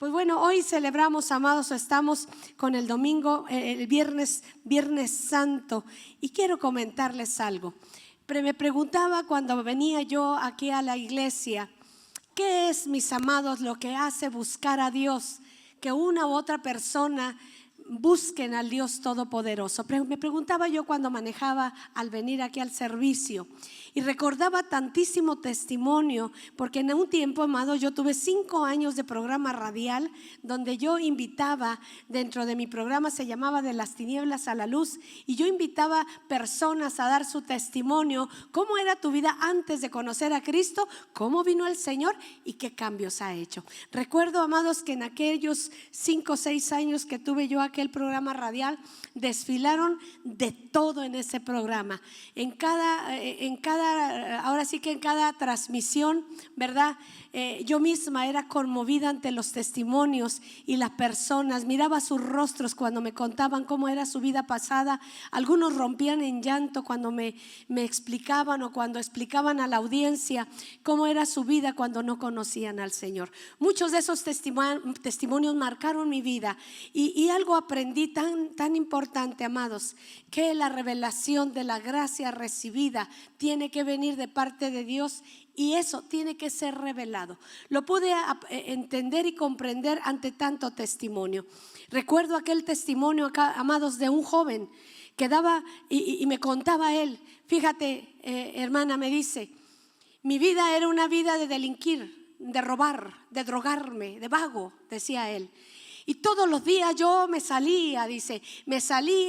Pues bueno, hoy celebramos, amados, estamos con el domingo, el viernes Santo, y quiero comentarles algo. Pero me preguntaba cuando venía yo aquí a la iglesia, ¿qué es, mis amados, lo que hace buscar a Dios? Que una u otra persona busquen al Dios Todopoderoso. Me preguntaba yo cuando manejaba al venir aquí al servicio, y recordaba tantísimo testimonio, porque en un tiempo, amado, yo tuve 5 años de programa radial donde yo invitaba, dentro de mi programa se llamaba De las tinieblas a la luz, y yo invitaba personas a dar su testimonio, cómo era tu vida antes de conocer a Cristo, cómo vino el Señor y qué cambios ha hecho. Recuerdo, amados, que en aquellos 5 o 6 años que tuve yo aquel programa radial, desfilaron de todo en ese programa. Ahora sí que en cada transmisión, ¿verdad? Yo misma era conmovida ante los testimonios y las personas. Miraba sus rostros cuando me contaban cómo era su vida pasada. Algunos rompían en llanto cuando me explicaban, o cuando explicaban a la audiencia cómo era su vida cuando no conocían al Señor. Muchos de esos testimonios marcaron mi vida, y algo aprendí tan importante, amados, que la revelación de la gracia recibida tiene que venir de parte de Dios, y eso tiene que ser revelado. Lo pude entender y comprender ante tanto testimonio. Recuerdo aquel testimonio acá, amados, de un joven que daba y me contaba él. Fíjate, hermana, me dice: mi vida era una vida de delinquir, de robar, de drogarme, de vago, decía él. Y todos los días yo me salía, dice,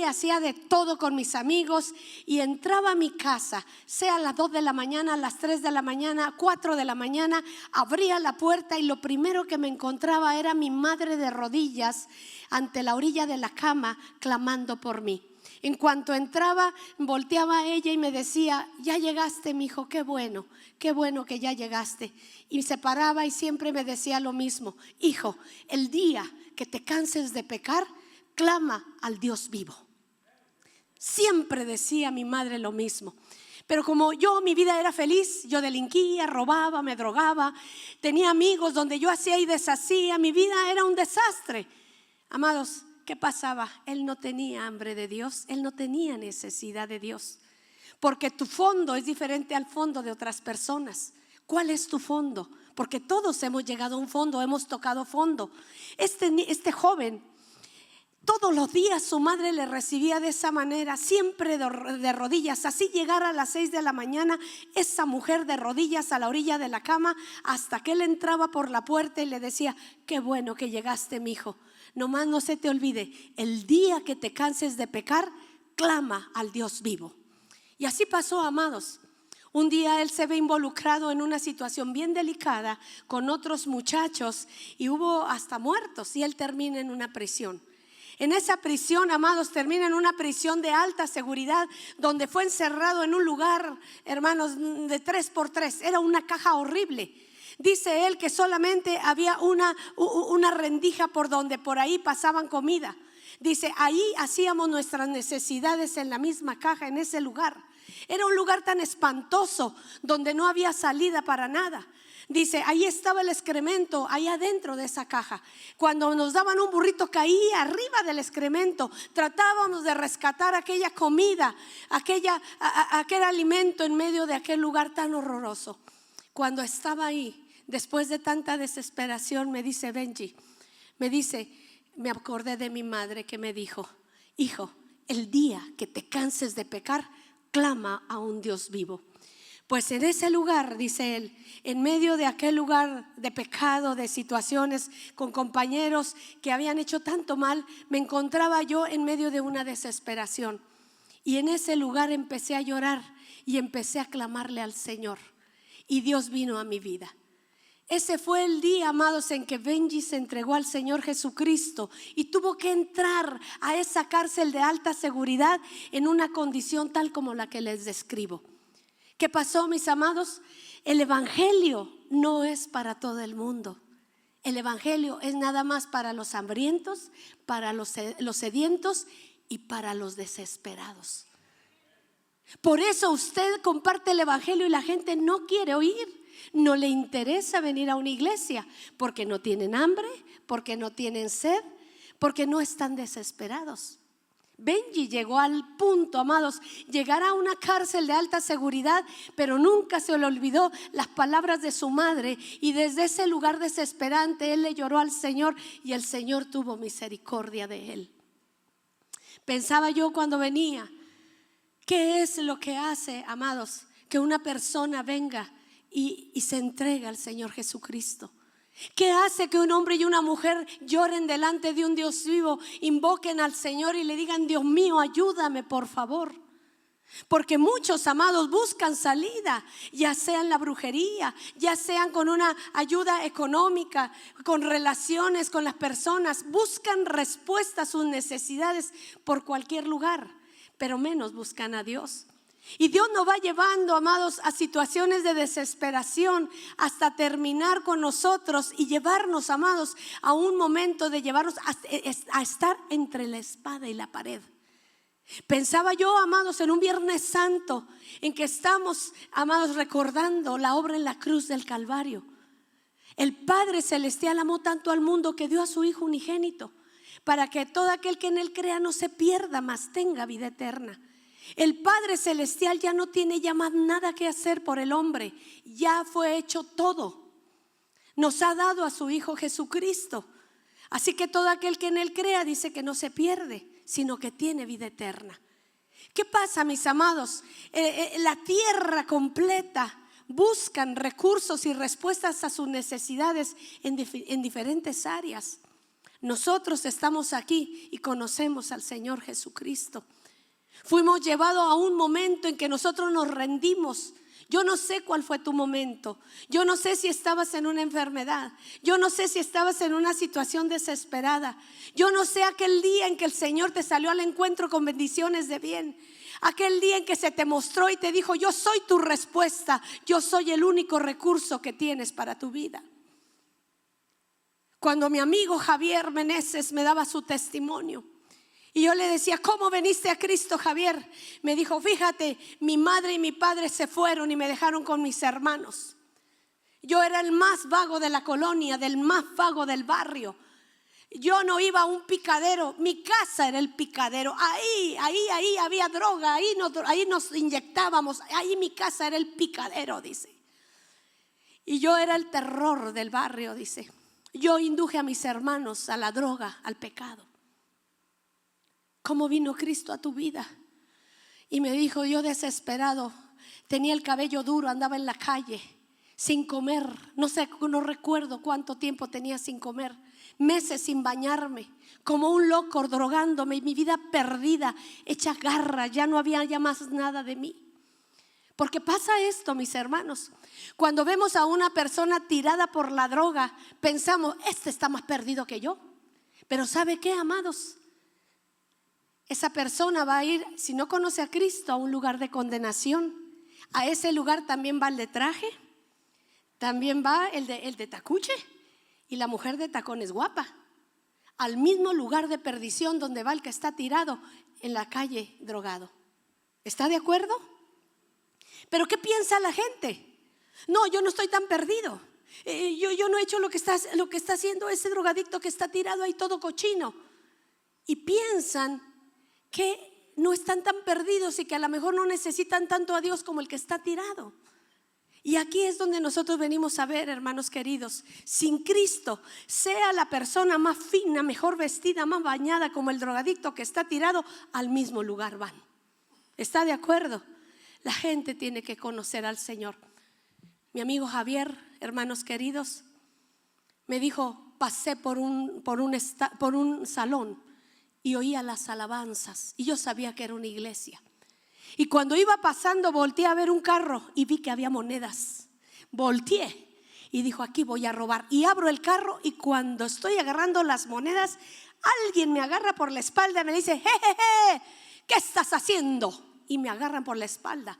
hacía de todo con mis amigos, y entraba a mi casa, sea a las 2 de la mañana, a las 3 de la mañana, 4 de la mañana, abría la puerta y lo primero que me encontraba era mi madre de rodillas ante la orilla de la cama clamando por mí. En cuanto entraba, volteaba a ella y me decía: ya llegaste, mi hijo, qué bueno que ya llegaste. Y se paraba y siempre me decía lo mismo: hijo, el día que te canses de pecar, clama al Dios vivo. Siempre decía mi madre lo mismo. Pero como mi vida era feliz, yo delinquía, robaba, me drogaba, tenía amigos donde yo hacía y deshacía, mi vida era un desastre. Amados, ¿qué pasaba? Él no tenía hambre de Dios, él no tenía necesidad de Dios, porque tu fondo es diferente al fondo de otras personas. ¿Cuál es tu fondo? Porque todos hemos llegado a un fondo, hemos tocado fondo. Este joven, todos los días su madre le recibía de esa manera, siempre de rodillas. Así llegara a las 6 de la mañana, esa mujer de rodillas a la orilla de la cama, hasta que él entraba por la puerta y le decía: qué bueno que llegaste, mi hijo. Nomás no se te olvide, el día que te canses de pecar, clama al Dios vivo. Y así pasó, amados. Un día él se ve involucrado en una situación bien delicada con otros muchachos, y hubo hasta muertos, y él termina en una prisión. En esa prisión, amados, termina en una prisión de alta seguridad, donde fue encerrado en un lugar, hermanos, de 3x3. Era una caja horrible. Dice él que solamente había una rendija por ahí pasaban comida. Dice: ahí hacíamos nuestras necesidades, en la misma caja, en ese lugar. Era un lugar tan espantoso, donde no había salida para nada. Dice: ahí estaba el excremento, ahí adentro de esa caja. Cuando nos daban un burrito, caía arriba del excremento. Tratábamos de rescatar aquella comida, aquel alimento en medio de aquel lugar tan horroroso. Cuando estaba ahí, después de tanta desesperación, me dice Benji, me acordé de mi madre que me dijo: hijo, el día que te canses de pecar, clama a un Dios vivo. Pues en ese lugar, dice él, en medio de aquel lugar de pecado, de situaciones con compañeros que habían hecho tanto mal, me encontraba yo en medio de una desesperación. Y en ese lugar empecé a llorar y empecé a clamarle al Señor, y Dios vino a mi vida. Ese fue el día, amados, en que Benji se entregó al Señor Jesucristo y tuvo que entrar a esa cárcel de alta seguridad en una condición tal como la que les describo. ¿Qué pasó, mis amados? El evangelio no es para todo el mundo. El evangelio es nada más para los hambrientos, para los sedientos y para los desesperados. Por eso usted comparte el evangelio y la gente no quiere oír. No le interesa venir a una iglesia porque no tienen hambre, porque no tienen sed, porque no están desesperados. Benji llegó al punto, amados, llegar a una cárcel de alta seguridad, pero nunca se le olvidó las palabras de su madre, y desde ese lugar desesperante él le lloró al Señor y el Señor tuvo misericordia de él. Pensaba yo cuando venía, ¿qué es lo que hace, amados, que una persona venga y se entregue al Señor Jesucristo? ¿Qué hace que un hombre y una mujer lloren delante de un Dios vivo, invoquen al Señor y le digan: Dios mío, ayúdame por favor? Porque muchos, amados, buscan salida, ya sea en la brujería, ya sean con una ayuda económica, con relaciones con las personas, buscan respuesta a sus necesidades por cualquier lugar, pero menos buscan a Dios. Y Dios nos va llevando, amados, a situaciones de desesperación hasta terminar con nosotros y llevarnos, amados, a un momento de llevarnos a estar entre la espada y la pared. Pensaba yo, amados, en un Viernes Santo en que estamos, amados, recordando la obra en la cruz del Calvario. El Padre Celestial amó tanto al mundo que dio a su Hijo unigénito, para que todo aquel que en Él crea no se pierda, mas tenga vida eterna. El Padre Celestial ya no tiene ya más nada que hacer por el hombre, ya fue hecho todo. Nos ha dado a su Hijo Jesucristo. Así que todo aquel que en Él crea, dice que no se pierde, sino que tiene vida eterna. ¿Qué pasa, mis amados? La tierra completa buscan recursos y respuestas a sus necesidades en diferentes áreas. Nosotros estamos aquí y conocemos al Señor Jesucristo. Fuimos llevados a un momento en que nosotros nos rendimos. Yo no sé cuál fue tu momento. Yo no sé si estabas en una enfermedad. Yo no sé si estabas en una situación desesperada. Yo no sé aquel día en que el Señor te salió al encuentro con bendiciones de bien. Aquel día en que se te mostró y te dijo: yo soy tu respuesta. Yo soy el único recurso que tienes para tu vida. Cuando mi amigo Javier Meneses me daba su testimonio y yo le decía: ¿cómo veniste a Cristo, Javier? Me dijo: fíjate, mi madre y mi padre se fueron y me dejaron con mis hermanos. Yo era el más vago de la colonia, del más vago del barrio. Yo no iba a un picadero, mi casa era el picadero. Ahí había droga, ahí nos inyectábamos, ahí mi casa era el picadero, dice. Y yo era el terror del barrio, dice. Yo induje a mis hermanos a la droga, al pecado. ¿Cómo vino Cristo a tu vida? Y me dijo, yo desesperado, tenía el cabello duro, andaba en la calle sin comer, no recuerdo cuánto tiempo tenía sin comer, meses sin bañarme, como un loco, drogándome, y mi vida perdida, hecha garra, ya no había ya más nada de mí. Porque pasa esto, mis hermanos, cuando vemos a una persona tirada por la droga, pensamos, este está más perdido que yo. Pero ¿sabe qué, amados? Esa persona va a ir, si no conoce a Cristo, a un lugar de condenación. A ese lugar también va el de traje, también va el de tacuche y la mujer de tacones guapa. Al mismo lugar de perdición donde va el que está tirado en la calle drogado. ¿Está de acuerdo? Pero ¿qué piensa la gente? No, yo no estoy tan perdido. Yo no he hecho lo que está haciendo ese drogadicto que está tirado ahí todo cochino. Y piensan que no están tan perdidos y que a lo mejor no necesitan tanto a Dios como el que está tirado. Y aquí es donde nosotros venimos a ver, hermanos queridos, sin Cristo, sea la persona más fina, mejor vestida, más bañada, como el drogadicto que está tirado, al mismo lugar van. ¿Está de acuerdo? La gente tiene que conocer al Señor. Mi amigo Javier, hermanos queridos, me dijo, pasé por un salón y oía las alabanzas y yo sabía que era una iglesia. Y cuando iba pasando, volteé a ver un carro y vi que había monedas. Volteé y dijo, aquí voy a robar. Y abro el carro y cuando estoy agarrando las monedas, alguien me agarra por la espalda y me dice, jejeje, ¿qué estás haciendo? Y me agarran por la espalda.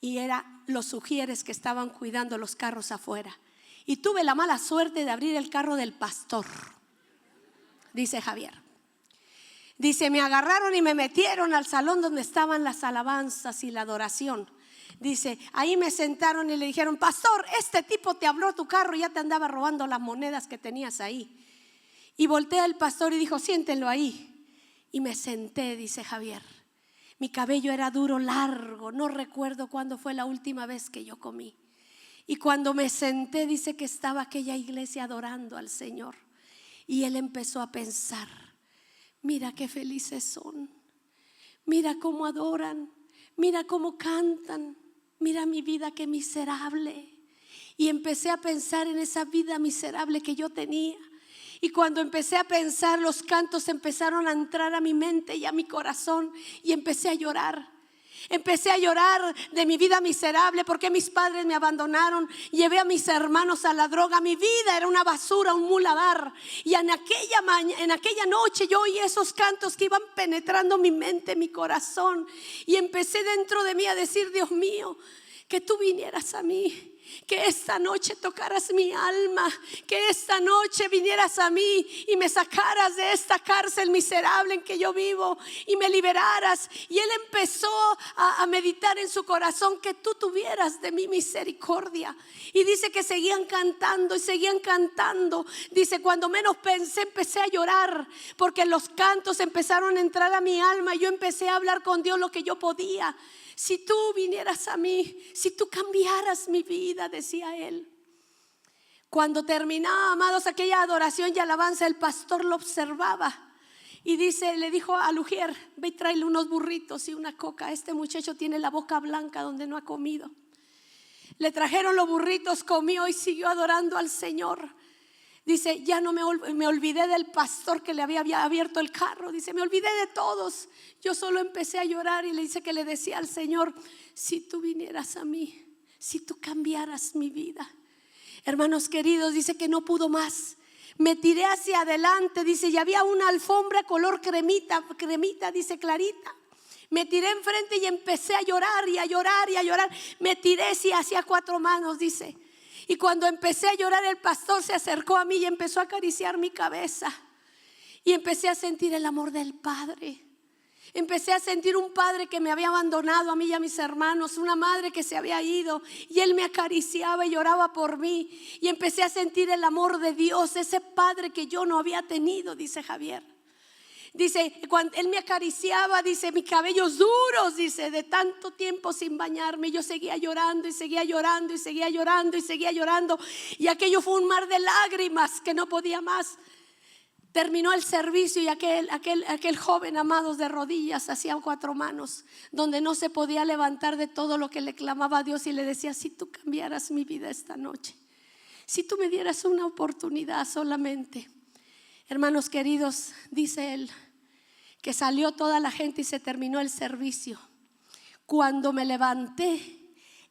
Y eran los sugieres que estaban cuidando los carros afuera. Y tuve la mala suerte de abrir el carro del pastor, dice Javier. Dice, me agarraron y me metieron al salón donde estaban las alabanzas y la adoración. Dice, ahí me sentaron y le dijeron, pastor, este tipo te abrió tu carro y ya te andaba robando las monedas que tenías ahí. Y voltea el pastor y dijo: siéntenlo ahí. Y me senté, dice Javier. Mi cabello era duro, largo. No recuerdo cuándo fue la última vez que yo comí. Y cuando me senté, dice que estaba aquella iglesia adorando al Señor. Y él empezó a pensar: mira qué felices son, mira cómo adoran, mira cómo cantan, mira mi vida qué miserable. Y empecé a pensar en esa vida miserable que yo tenía. Y cuando empecé a pensar, los cantos empezaron a entrar a mi mente y a mi corazón, y empecé a llorar. Empecé a llorar de mi vida miserable, porque mis padres me abandonaron. Llevé a mis hermanos a la droga. Mi vida era una basura, un muladar. Y en aquella noche yo oí esos cantos que iban penetrando mi mente, mi corazón. Y empecé dentro de mí a decir: Dios mío, que tú vinieras a mí, que esta noche tocaras mi alma, que esta noche vinieras a mí y me sacaras de esta cárcel miserable en que yo vivo y me liberaras. Y él empezó a meditar en su corazón que tú tuvieras de mi misericordia. Y dice que seguían cantando y seguían cantando. Dice: cuando menos pensé, empecé a llorar, porque los cantos empezaron a entrar a mi alma y yo empecé a hablar con Dios lo que yo podía. Si tú vinieras a mí, si tú cambiaras mi vida, decía él. Cuando terminaba, amados, aquella adoración y alabanza, el pastor lo observaba y le dijo a Lugier: ve y tráele unos burritos y una coca. Este muchacho tiene la boca blanca donde no ha comido. Le trajeron los burritos, comió y siguió adorando al Señor. Dice: ya no me olvidé del pastor que le había abierto el carro. Dice: me olvidé de todos. Yo solo empecé a llorar y le dice que le decía al Señor: si tú vinieras a mí, si tú cambiaras mi vida. Hermanos queridos, dice que no pudo más. Me tiré hacia adelante, dice, y había una alfombra color cremita, dice, clarita. Me tiré enfrente y empecé a llorar y a llorar y a llorar. Me tiré hacia 4 manos, dice. Y cuando empecé a llorar, el pastor se acercó a mí y empezó a acariciar mi cabeza. Y empecé a sentir el amor del Padre. Empecé a sentir un padre que me había abandonado a mí y a mis hermanos, una madre que se había ido, y él me acariciaba y lloraba por mí. Y empecé a sentir el amor de Dios, ese padre que yo no había tenido, dice Javier. Dice, cuando él me acariciaba, dice, mis cabellos duros, dice, de tanto tiempo sin bañarme, yo seguía llorando y seguía llorando y seguía llorando y seguía llorando. Y aquello fue un mar de lágrimas que no podía más. Terminó el servicio y aquel joven, amados, de rodillas, hacía 4 manos, donde no se podía levantar de todo lo que le clamaba a Dios, y le decía: si tú cambiaras mi vida esta noche, si tú me dieras una oportunidad solamente. Hermanos queridos, dice él, que salió toda la gente y se terminó el servicio. Cuando me levanté,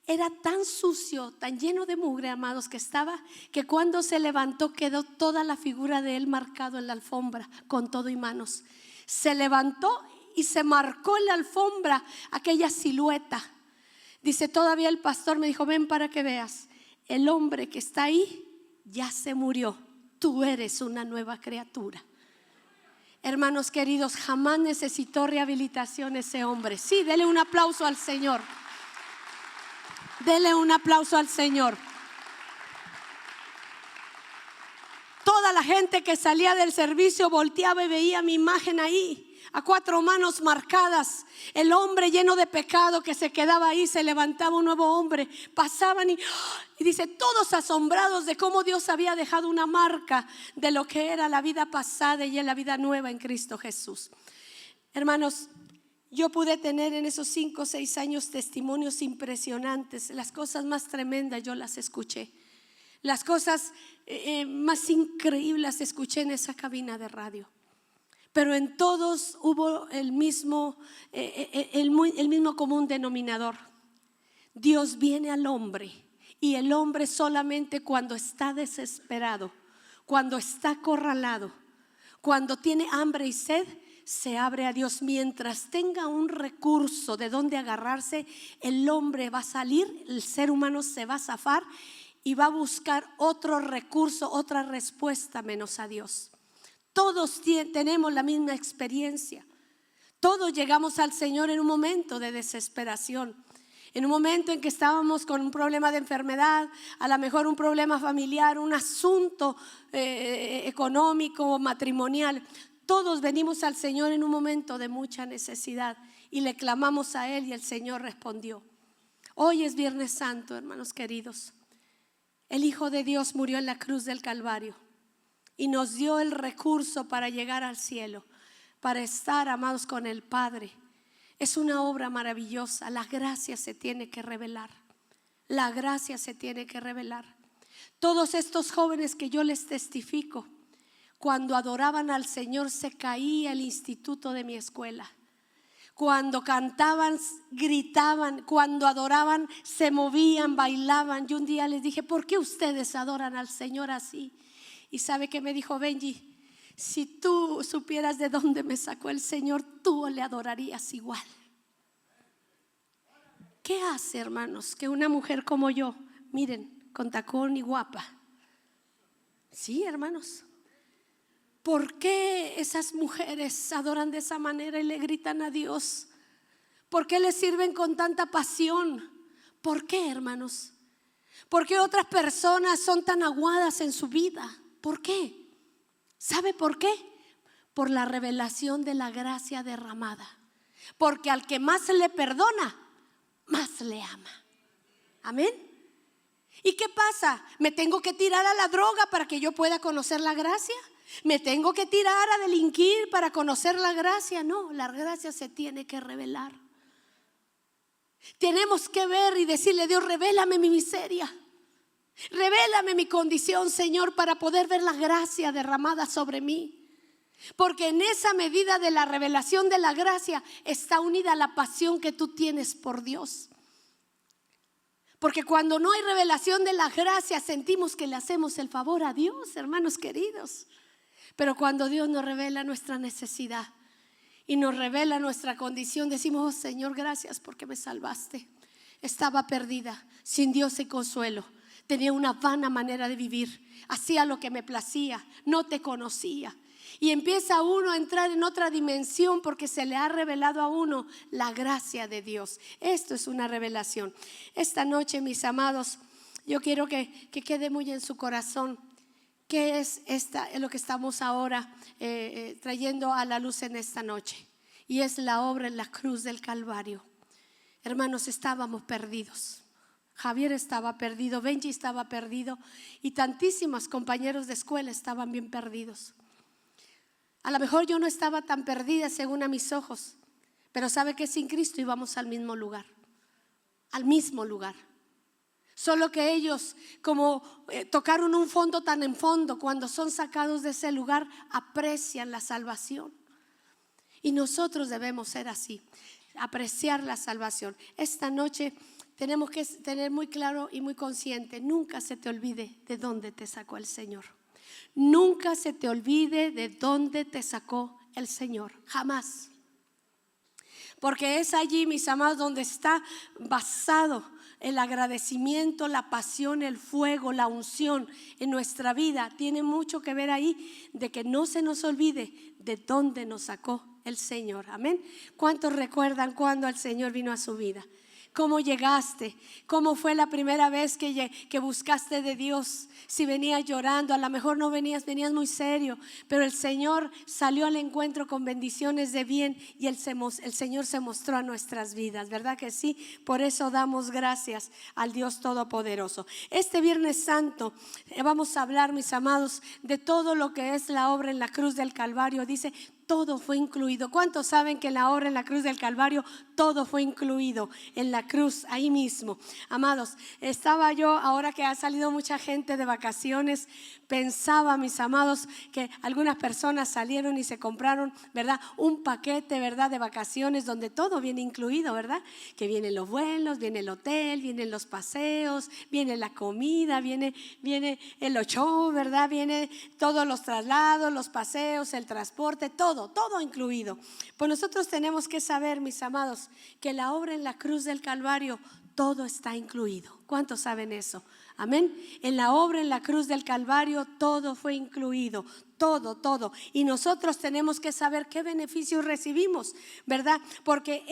era tan sucio, tan lleno de mugre, amados, que estaba, que cuando se levantó quedó toda la figura de él marcado en la alfombra con todo y manos. Se levantó y se marcó en la alfombra aquella silueta. Dice, todavía el pastor me dijo: ven para que veas, el hombre que está ahí ya se murió, tú eres una nueva criatura. Hermanos queridos, jamás necesitó rehabilitación ese hombre. Sí, dele un aplauso al Señor. Dele un aplauso al Señor. Toda la gente que salía del servicio volteaba y veía mi imagen ahí, a 4 manos marcadas. El hombre lleno de pecado que se quedaba ahí, se levantaba un nuevo hombre. Pasaban y dice, todos asombrados de cómo Dios había dejado una marca de lo que era la vida pasada y en la vida nueva en Cristo Jesús. Hermanos, yo pude tener en esos 5 o 6 años testimonios impresionantes. Las cosas más tremendas yo las escuché. Las cosas más increíbles escuché en esa cabina de radio. Pero en todos hubo el mismo común denominador. Dios viene al hombre, y el hombre solamente cuando está desesperado, cuando está acorralado, cuando tiene hambre y sed, se abre a Dios. Mientras tenga un recurso de donde agarrarse, el hombre va a salir, el ser humano se va a zafar y va a buscar otro recurso, otra respuesta menos a Dios. Todos tenemos la misma experiencia. Todos llegamos al Señor en un momento de desesperación, En un momento en que estábamos con un problema de enfermedad, a lo mejor un problema familiar, un asunto económico, matrimonial, todos venimos al Señor en un momento de mucha necesidad y le clamamos a Él y el Señor respondió. Hoy es Viernes Santo, hermanos queridos. El Hijo de Dios murió en la cruz del Calvario y nos dio el recurso para llegar al cielo, para estar, amados, con el Padre. Es una obra maravillosa. La gracia se tiene que revelar. La gracia se tiene que revelar. Todos estos jóvenes que yo les testifico, cuando adoraban al Señor se caía el instituto de mi escuela. Cuando cantaban, gritaban, cuando adoraban, se movían, bailaban. Yo un día les dije, ¿por qué ustedes adoran al Señor así? Y ¿sabe qué me dijo Benji? Si tú supieras de dónde me sacó el Señor, tú le adorarías igual. ¿Qué hace, hermanos, que una mujer como yo, miren, con tacón y guapa? Sí, hermanos. ¿Por qué esas mujeres adoran de esa manera y le gritan a Dios? ¿Por qué le sirven con tanta pasión? ¿Por qué, hermanos? ¿Por qué otras personas son tan aguadas en su vida? ¿Por qué? ¿Sabe por qué? Por la revelación de la gracia derramada. Porque al que más le perdona, más le ama. Amén. ¿Y qué pasa? ¿Me tengo que tirar a la droga para que yo pueda conocer la gracia? ¿Me tengo que tirar a delinquir para conocer la gracia? No, la gracia se tiene que revelar. Tenemos que ver y decirle, Dios, revélame mi miseria. Revélame mi condición, Señor, para poder ver la gracia derramada sobre mí. Porque en esa medida de la revelación de la gracia está unida la pasión que tú tienes por Dios. Porque cuando no hay revelación de la gracia, sentimos que le hacemos el favor a Dios, hermanos queridos. Pero cuando Dios nos revela nuestra necesidad y nos revela nuestra condición, decimos, oh Señor, gracias porque me salvaste. Estaba perdida, sin Dios y consuelo. Tenía una vana manera de vivir. Hacía lo que me placía, no te conocía. Y empieza uno a entrar en otra dimensión porque se le ha revelado a uno la gracia de Dios. Esto es una revelación. Esta noche, mis amados, yo quiero que quede muy en su corazón. ¿Qué es lo que estamos ahora trayendo a la luz en esta noche? Y es la obra en la cruz del Calvario. Hermanos, estábamos perdidos. Javier estaba perdido, Benji estaba perdido y tantísimos compañeros de escuela estaban bien perdidos. A lo mejor yo no estaba tan perdida según a mis ojos, pero sabe que sin Cristo íbamos al mismo lugar. Al mismo lugar. Solo que ellos, como tocaron un fondo tan en fondo, cuando son sacados de ese lugar, aprecian la salvación. Y nosotros debemos ser así, apreciar la salvación. Esta noche tenemos que tener muy claro y muy consciente, nunca se te olvide de dónde te sacó el Señor. Nunca se te olvide de dónde te sacó el Señor, jamás. Porque es allí, mis amados, donde está basado el agradecimiento, la pasión, el fuego, la unción en nuestra vida. Tiene mucho que ver ahí de que no se nos olvide de dónde nos sacó el Señor. Amén. ¿Cuántos recuerdan cuando el Señor vino a su vida? ¿Cómo llegaste? ¿Cómo fue la primera vez que buscaste de Dios? Si venías llorando, a lo mejor no venías muy serio, pero el Señor salió al encuentro con bendiciones de bien y el Señor se mostró a nuestras vidas, ¿verdad que sí? Por eso damos gracias al Dios Todopoderoso. Este Viernes Santo vamos a hablar, mis amados, de todo lo que es la obra en la cruz del Calvario. Dice, todo fue incluido. ¿Cuántos saben que en la obra en la cruz del Calvario todo fue incluido en la cruz ahí mismo? Amados, estaba yo, ahora que ha salido mucha gente de vacaciones, pensaba, mis amados, que algunas personas salieron y se compraron, ¿verdad? Un paquete, ¿verdad? De vacaciones donde todo viene incluido, ¿verdad? Que vienen los vuelos, viene el hotel, vienen los paseos, viene la comida, viene el show, ¿verdad? Viene todos los traslados, los paseos, el transporte, todo incluido. Pues nosotros tenemos que saber, mis amados, que la obra en la cruz del Calvario todo está incluido. ¿Cuántos saben eso? Amén. En la obra, en la cruz del Calvario, todo fue incluido. Todo, todo. Y nosotros tenemos que saber qué beneficios recibimos, ¿verdad? Porque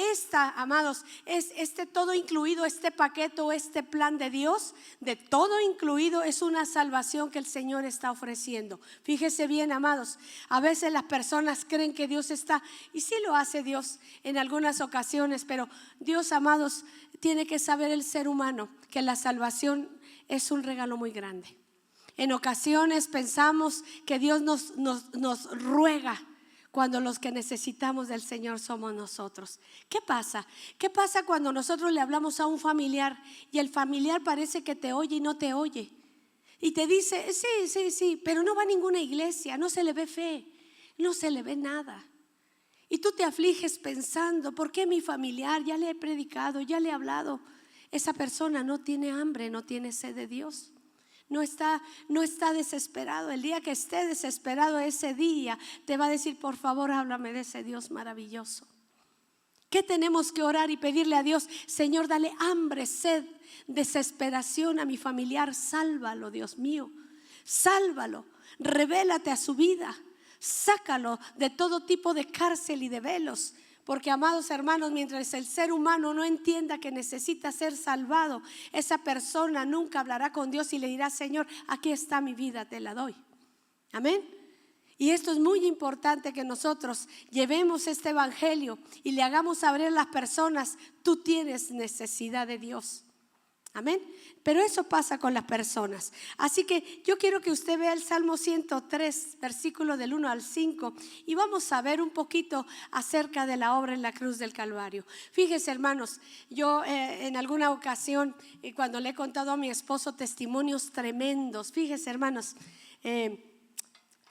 amados, es todo incluido, este paquete o este plan de Dios, de todo incluido, es una salvación que el Señor está ofreciendo. Fíjese bien, amados, a veces las personas creen que Dios está, y sí lo hace Dios en algunas ocasiones, pero Dios, amados, tiene que saber el ser humano que la salvación es un regalo muy grande. En ocasiones pensamos que Dios nos ruega cuando los que necesitamos del Señor somos nosotros. ¿Qué pasa? ¿Qué pasa cuando nosotros le hablamos a un familiar y el familiar parece que te oye y no te oye? Y te dice, sí, pero no va a ninguna iglesia, no se le ve fe, no se le ve nada. Y tú te afliges pensando, ¿por qué mi familiar? Ya le he predicado, ya le he hablado. Esa persona no tiene hambre, no tiene sed de Dios. No está desesperado. El día que esté desesperado, ese día te va a decir, por favor, háblame de ese Dios maravilloso. ¿Qué tenemos que orar y pedirle a Dios? Señor, dale hambre, sed, desesperación a mi familiar. Sálvalo, Dios mío. Sálvalo. Revélate a su vida. Sácalo de todo tipo de cárcel y de velos. Porque, amados hermanos, mientras el ser humano no entienda que necesita ser salvado, esa persona nunca hablará con Dios y le dirá, Señor, aquí está mi vida, te la doy. Amén. Y esto es muy importante, que nosotros llevemos este evangelio y le hagamos saber a las personas, tú tienes necesidad de Dios. Amén. Pero eso pasa con las personas. Así que yo quiero que usted vea el Salmo 103, versículo del 1 al 5, y vamos a ver un poquito acerca de la obra en la cruz del Calvario. Fíjese, hermanos, yo en alguna ocasión, cuando le he contado a mi esposo testimonios tremendos, fíjese, hermanos,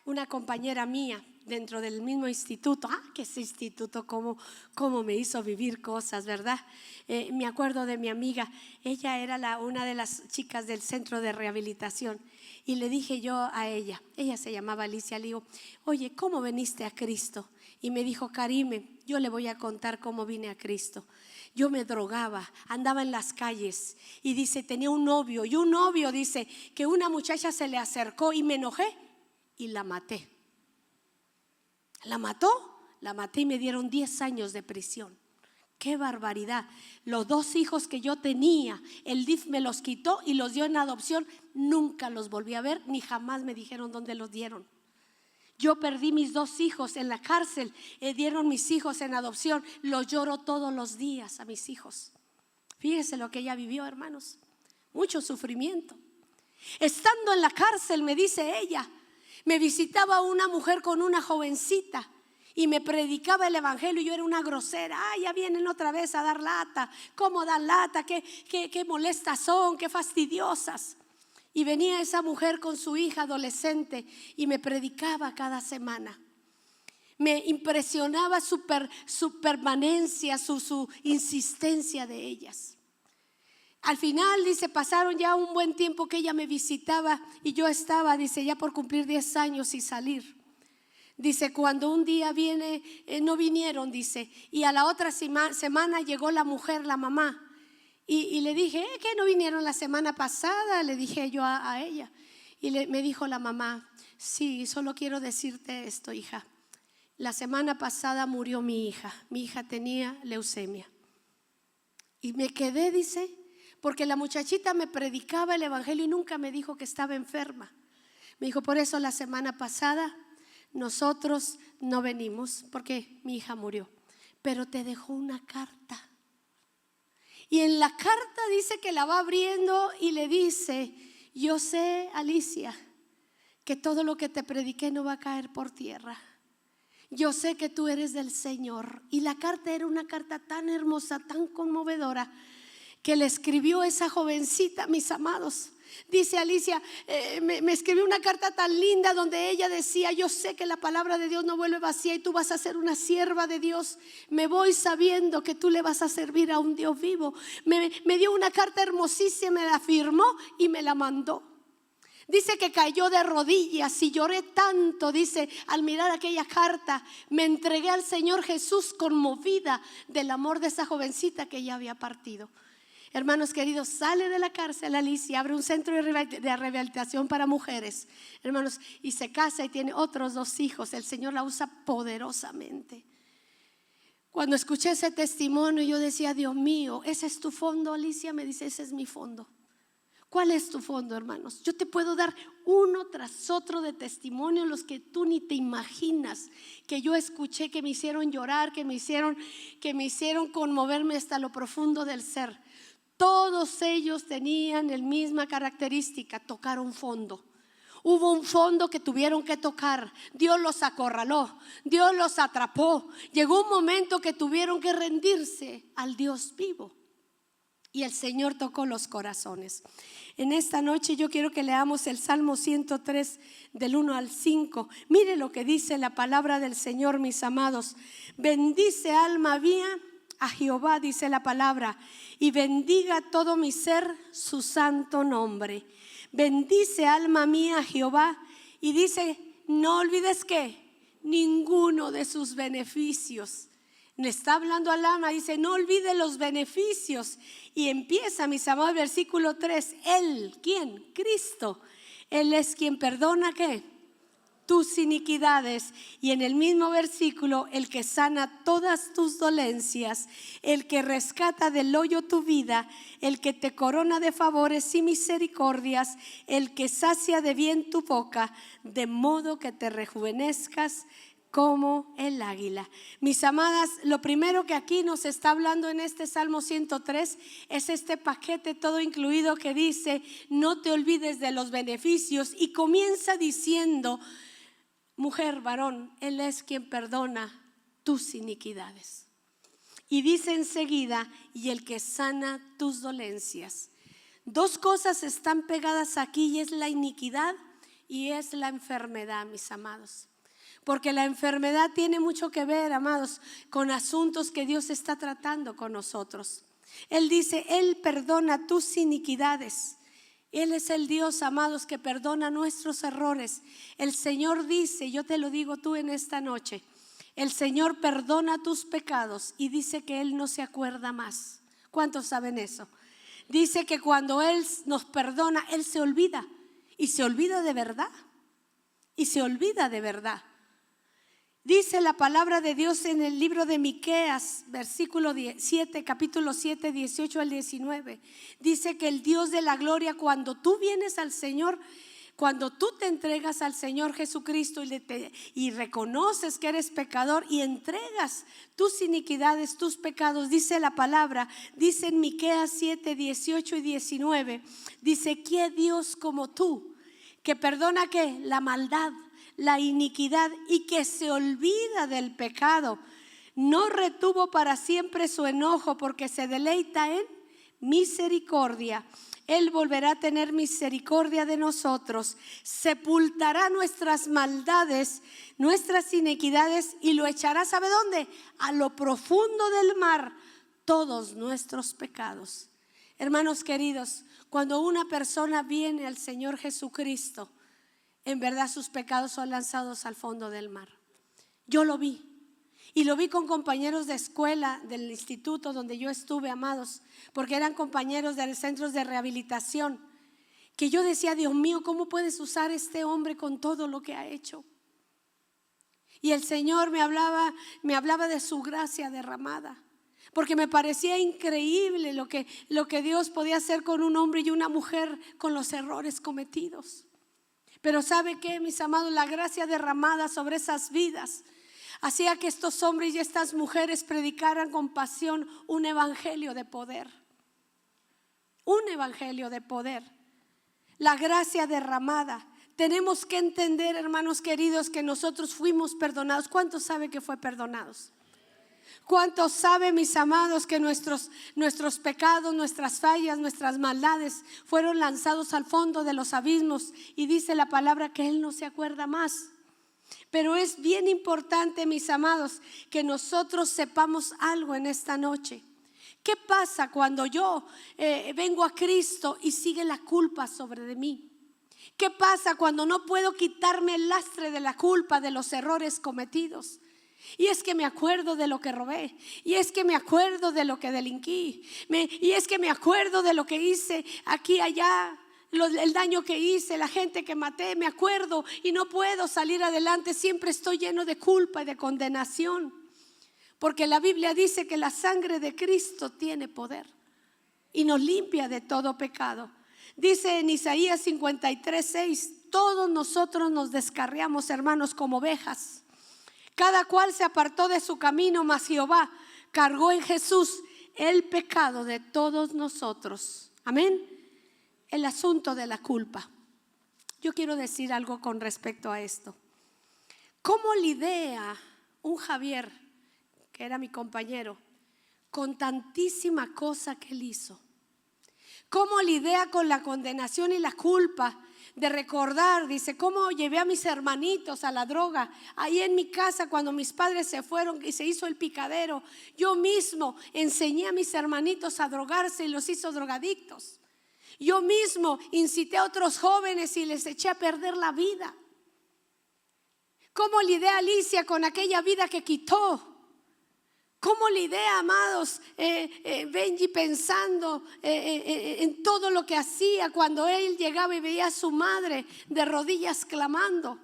una compañera mía dentro del mismo instituto, que ese instituto cómo me hizo vivir cosas, ¿verdad? Me acuerdo de mi amiga, ella era una de las chicas del centro de rehabilitación, y le dije yo a ella se llamaba Alicia, le digo, oye, ¿cómo viniste a Cristo? Y me dijo, Karime, yo le voy a contar cómo vine a Cristo. Yo me drogaba, andaba en las calles, y dice, tenía un novio, y un novio, dice, que una muchacha se le acercó y me enojé y la maté. La maté y me dieron 10 años de prisión. ¡Qué barbaridad! Los 2 hijos que yo tenía, el DIF me los quitó y los dio en adopción. Nunca los volví a ver, ni jamás me dijeron dónde los dieron. Yo perdí mis 2 hijos en la cárcel, dieron mis hijos en adopción. Los lloro todos los días a mis hijos. Fíjese lo que ella vivió, hermanos. Mucho sufrimiento. Estando en la cárcel, me dice ella, me visitaba una mujer con una jovencita y me predicaba el evangelio, y yo era una grosera. Ya vienen otra vez a dar lata. ¿Cómo dan lata? ¿Qué molestas son? ¿Qué fastidiosas? Y venía esa mujer con su hija adolescente y me predicaba cada semana. Me impresionaba su permanencia, su insistencia de ellas. Al final, dice, pasaron ya un buen tiempo que ella me visitaba y yo estaba, dice, ya por cumplir 10 años y salir. Dice, cuando un día no vinieron, dice, y a la otra semana llegó la mujer, la mamá, y le dije, ¿qué no vinieron la semana pasada? Le dije yo a ella, y me dijo la mamá, sí, solo quiero decirte esto, hija. La semana pasada murió mi hija tenía leucemia. Y me quedé, dice, porque la muchachita me predicaba el evangelio y nunca me dijo que estaba enferma. Me dijo, por eso la semana pasada nosotros no venimos, porque mi hija murió. Pero te dejó una carta. Y en la carta dice que la va abriendo y le dice, yo sé, Alicia, que todo lo que te prediqué no va a caer por tierra. Yo sé que tú eres del Señor. Y la carta era una carta tan hermosa, tan conmovedora, que le escribió esa jovencita, mis amados. Dice Alicia, me escribió una carta tan linda donde ella decía, yo sé que la palabra de Dios no vuelve vacía y tú vas a ser una sierva de Dios. Me voy sabiendo que tú le vas a servir a un Dios vivo. Me dio una carta hermosísima, me la firmó y me la mandó. Dice que cayó de rodillas y lloré tanto, dice, al mirar aquella carta. Me entregué al Señor Jesús conmovida del amor de esa jovencita que ya había partido. Hermanos queridos, sale de la cárcel Alicia, abre un centro de rehabilitación para mujeres, hermanos, y se casa y tiene otros 2 hijos. El Señor la usa poderosamente. Cuando escuché ese testimonio, yo decía, Dios mío, ¿ese es tu fondo, Alicia? Me dice, ese es mi fondo. ¿Cuál es tu fondo, hermanos? Yo te puedo dar uno tras otro de testimonios, los que tú ni te imaginas, que yo escuché, que me hicieron llorar, que me hicieron conmoverme hasta lo profundo del ser. Todos ellos tenían la misma característica, tocar un fondo. Hubo un fondo que tuvieron que tocar. Dios los acorraló, Dios los atrapó. Llegó un momento que tuvieron que rendirse al Dios vivo. Y el Señor tocó los corazones. En esta noche yo quiero que leamos el Salmo 103 del 1 al 5. Mire lo que dice la palabra del Señor, mis amados. Bendice alma mía a Jehová, dice la palabra, y bendiga todo mi ser su santo nombre. Bendice alma mía a Jehová, y dice, no olvides que ninguno de sus beneficios. Le está hablando al alma, dice, no olvide los beneficios. Y empieza, mis amados, versículo 3. Él, ¿quién? Cristo. Él es quien perdona, ¿qué? Tus iniquidades. Y en el mismo versículo, el que sana todas tus dolencias, el que rescata del hoyo tu vida, el que te corona de favores y misericordias, el que sacia de bien tu boca, de modo que te rejuvenezcas como el águila. Mis amadas, lo primero que aquí nos está hablando en este Salmo 103 es este paquete todo incluido que dice, no te olvides de los beneficios, y comienza diciendo, mujer, varón, Él es quien perdona tus iniquidades. Y dice enseguida, y el que sana tus dolencias. 2 cosas están pegadas aquí, y es la iniquidad y es la enfermedad, mis amados. Porque la enfermedad tiene mucho que ver, amados, con asuntos que Dios está tratando con nosotros. Él dice, Él perdona tus iniquidades. Él es el Dios, amados, que perdona nuestros errores. El Señor dice, yo te lo digo tú en esta noche, el Señor perdona tus pecados y dice que Él no se acuerda más. ¿Cuántos saben eso? Dice que cuando Él nos perdona, Él se olvida, y se olvida de verdad, y se olvida de verdad. Dice la palabra de Dios en el libro de Miqueas, versículo 7, capítulo 7, 18 al 19. Dice que el Dios de la gloria, cuando tú vienes al Señor, cuando tú te entregas al Señor Jesucristo y reconoces que eres pecador y entregas tus iniquidades, tus pecados, dice la palabra, dice en Miqueas 7, 18 y 19, dice, ¿qué Dios como tú, que perdona qué? La maldad, la iniquidad, y que se olvida del pecado? No retuvo para siempre su enojo, porque se deleita en misericordia. Él volverá a tener misericordia de nosotros, sepultará nuestras maldades, nuestras iniquidades, y lo echará, ¿sabe dónde? A lo profundo del mar, todos nuestros pecados. Hermanos queridos, cuando una persona viene al Señor Jesucristo, en verdad sus pecados son lanzados al fondo del mar. Yo lo vi, y lo vi con compañeros de escuela del instituto donde yo estuve, amados, porque eran compañeros de centros de rehabilitación, que yo decía, Dios mío, ¿cómo puedes usar a este hombre con todo lo que ha hecho? Y el Señor me hablaba de su gracia derramada, porque me parecía increíble lo que Dios podía hacer con un hombre y una mujer con los errores cometidos. Pero ¿sabe qué, mis amados? La gracia derramada sobre esas vidas hacía que estos hombres y estas mujeres predicaran con pasión un evangelio de poder. Un evangelio de poder. La gracia derramada. Tenemos que entender, hermanos queridos, que nosotros fuimos perdonados. ¿Cuántos saben que fue perdonados? ¿Cuántos saben, mis amados, que nuestros pecados, nuestras fallas, nuestras maldades fueron lanzados al fondo de los abismos? Y dice la palabra que Él no se acuerda más. Pero es bien importante, mis amados, que nosotros sepamos algo en esta noche. ¿Qué pasa cuando yo vengo a Cristo y sigue la culpa sobre de mí? ¿Qué pasa cuando no puedo quitarme el lastre de la culpa de los errores cometidos? Y es que me acuerdo de lo que robé. Y es que me acuerdo de lo que delinquí. Y es que me acuerdo de lo que hice aquí, allá. El daño que hice, la gente que maté. Me acuerdo y no puedo salir adelante. Siempre estoy lleno de culpa y de condenación. Porque la Biblia dice que la sangre de Cristo tiene poder y nos limpia de todo pecado. Dice en Isaías 53:6: todos nosotros nos descarriamos, hermanos, como ovejas. Cada cual se apartó de su camino, mas Jehová cargó en Jesús el pecado de todos nosotros. Amén. El asunto de la culpa. Yo quiero decir algo con respecto a esto. ¿Cómo lidia un Javier, que era mi compañero, con tantísima cosa que él hizo? ¿Cómo lidia con la condenación y la culpa de recordar? Dice, ¿cómo llevé a mis hermanitos a la droga? Ahí en mi casa, cuando mis padres se fueron y se hizo el picadero, yo mismo enseñé a mis hermanitos a drogarse y los hizo drogadictos. Yo mismo incité a otros jóvenes y les eché a perder la vida. ¿Cómo lidié a Alicia con aquella vida que quitó? ¿Cómo lidié, amados, Benji, pensando en todo lo que hacía cuando él llegaba y veía a su madre de rodillas clamando?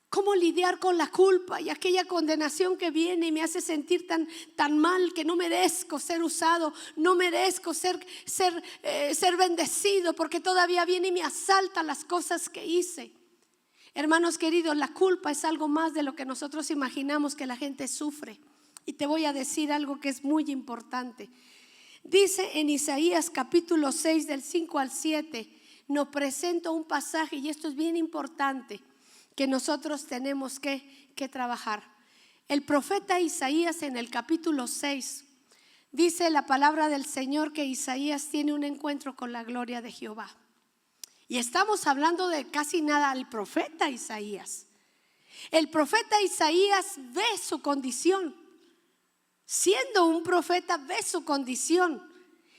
¿Cómo lidiar con la culpa y aquella condenación que viene y me hace sentir tan mal, que no merezco ser usado, no merezco ser bendecido, porque todavía viene y me asalta las cosas que hice? Hermanos queridos, la culpa es algo más de lo que nosotros imaginamos que la gente sufre. Y te voy a decir algo que es muy importante. Dice en Isaías capítulo 6 del 5 al 7, nos presenta un pasaje, y esto es bien importante, que nosotros tenemos que trabajar. El profeta Isaías, en el capítulo 6, dice la palabra del Señor que Isaías tiene un encuentro con la gloria de Jehová. Y estamos hablando de casi nada al profeta Isaías. El profeta Isaías ve su condición. Siendo un profeta, ve su condición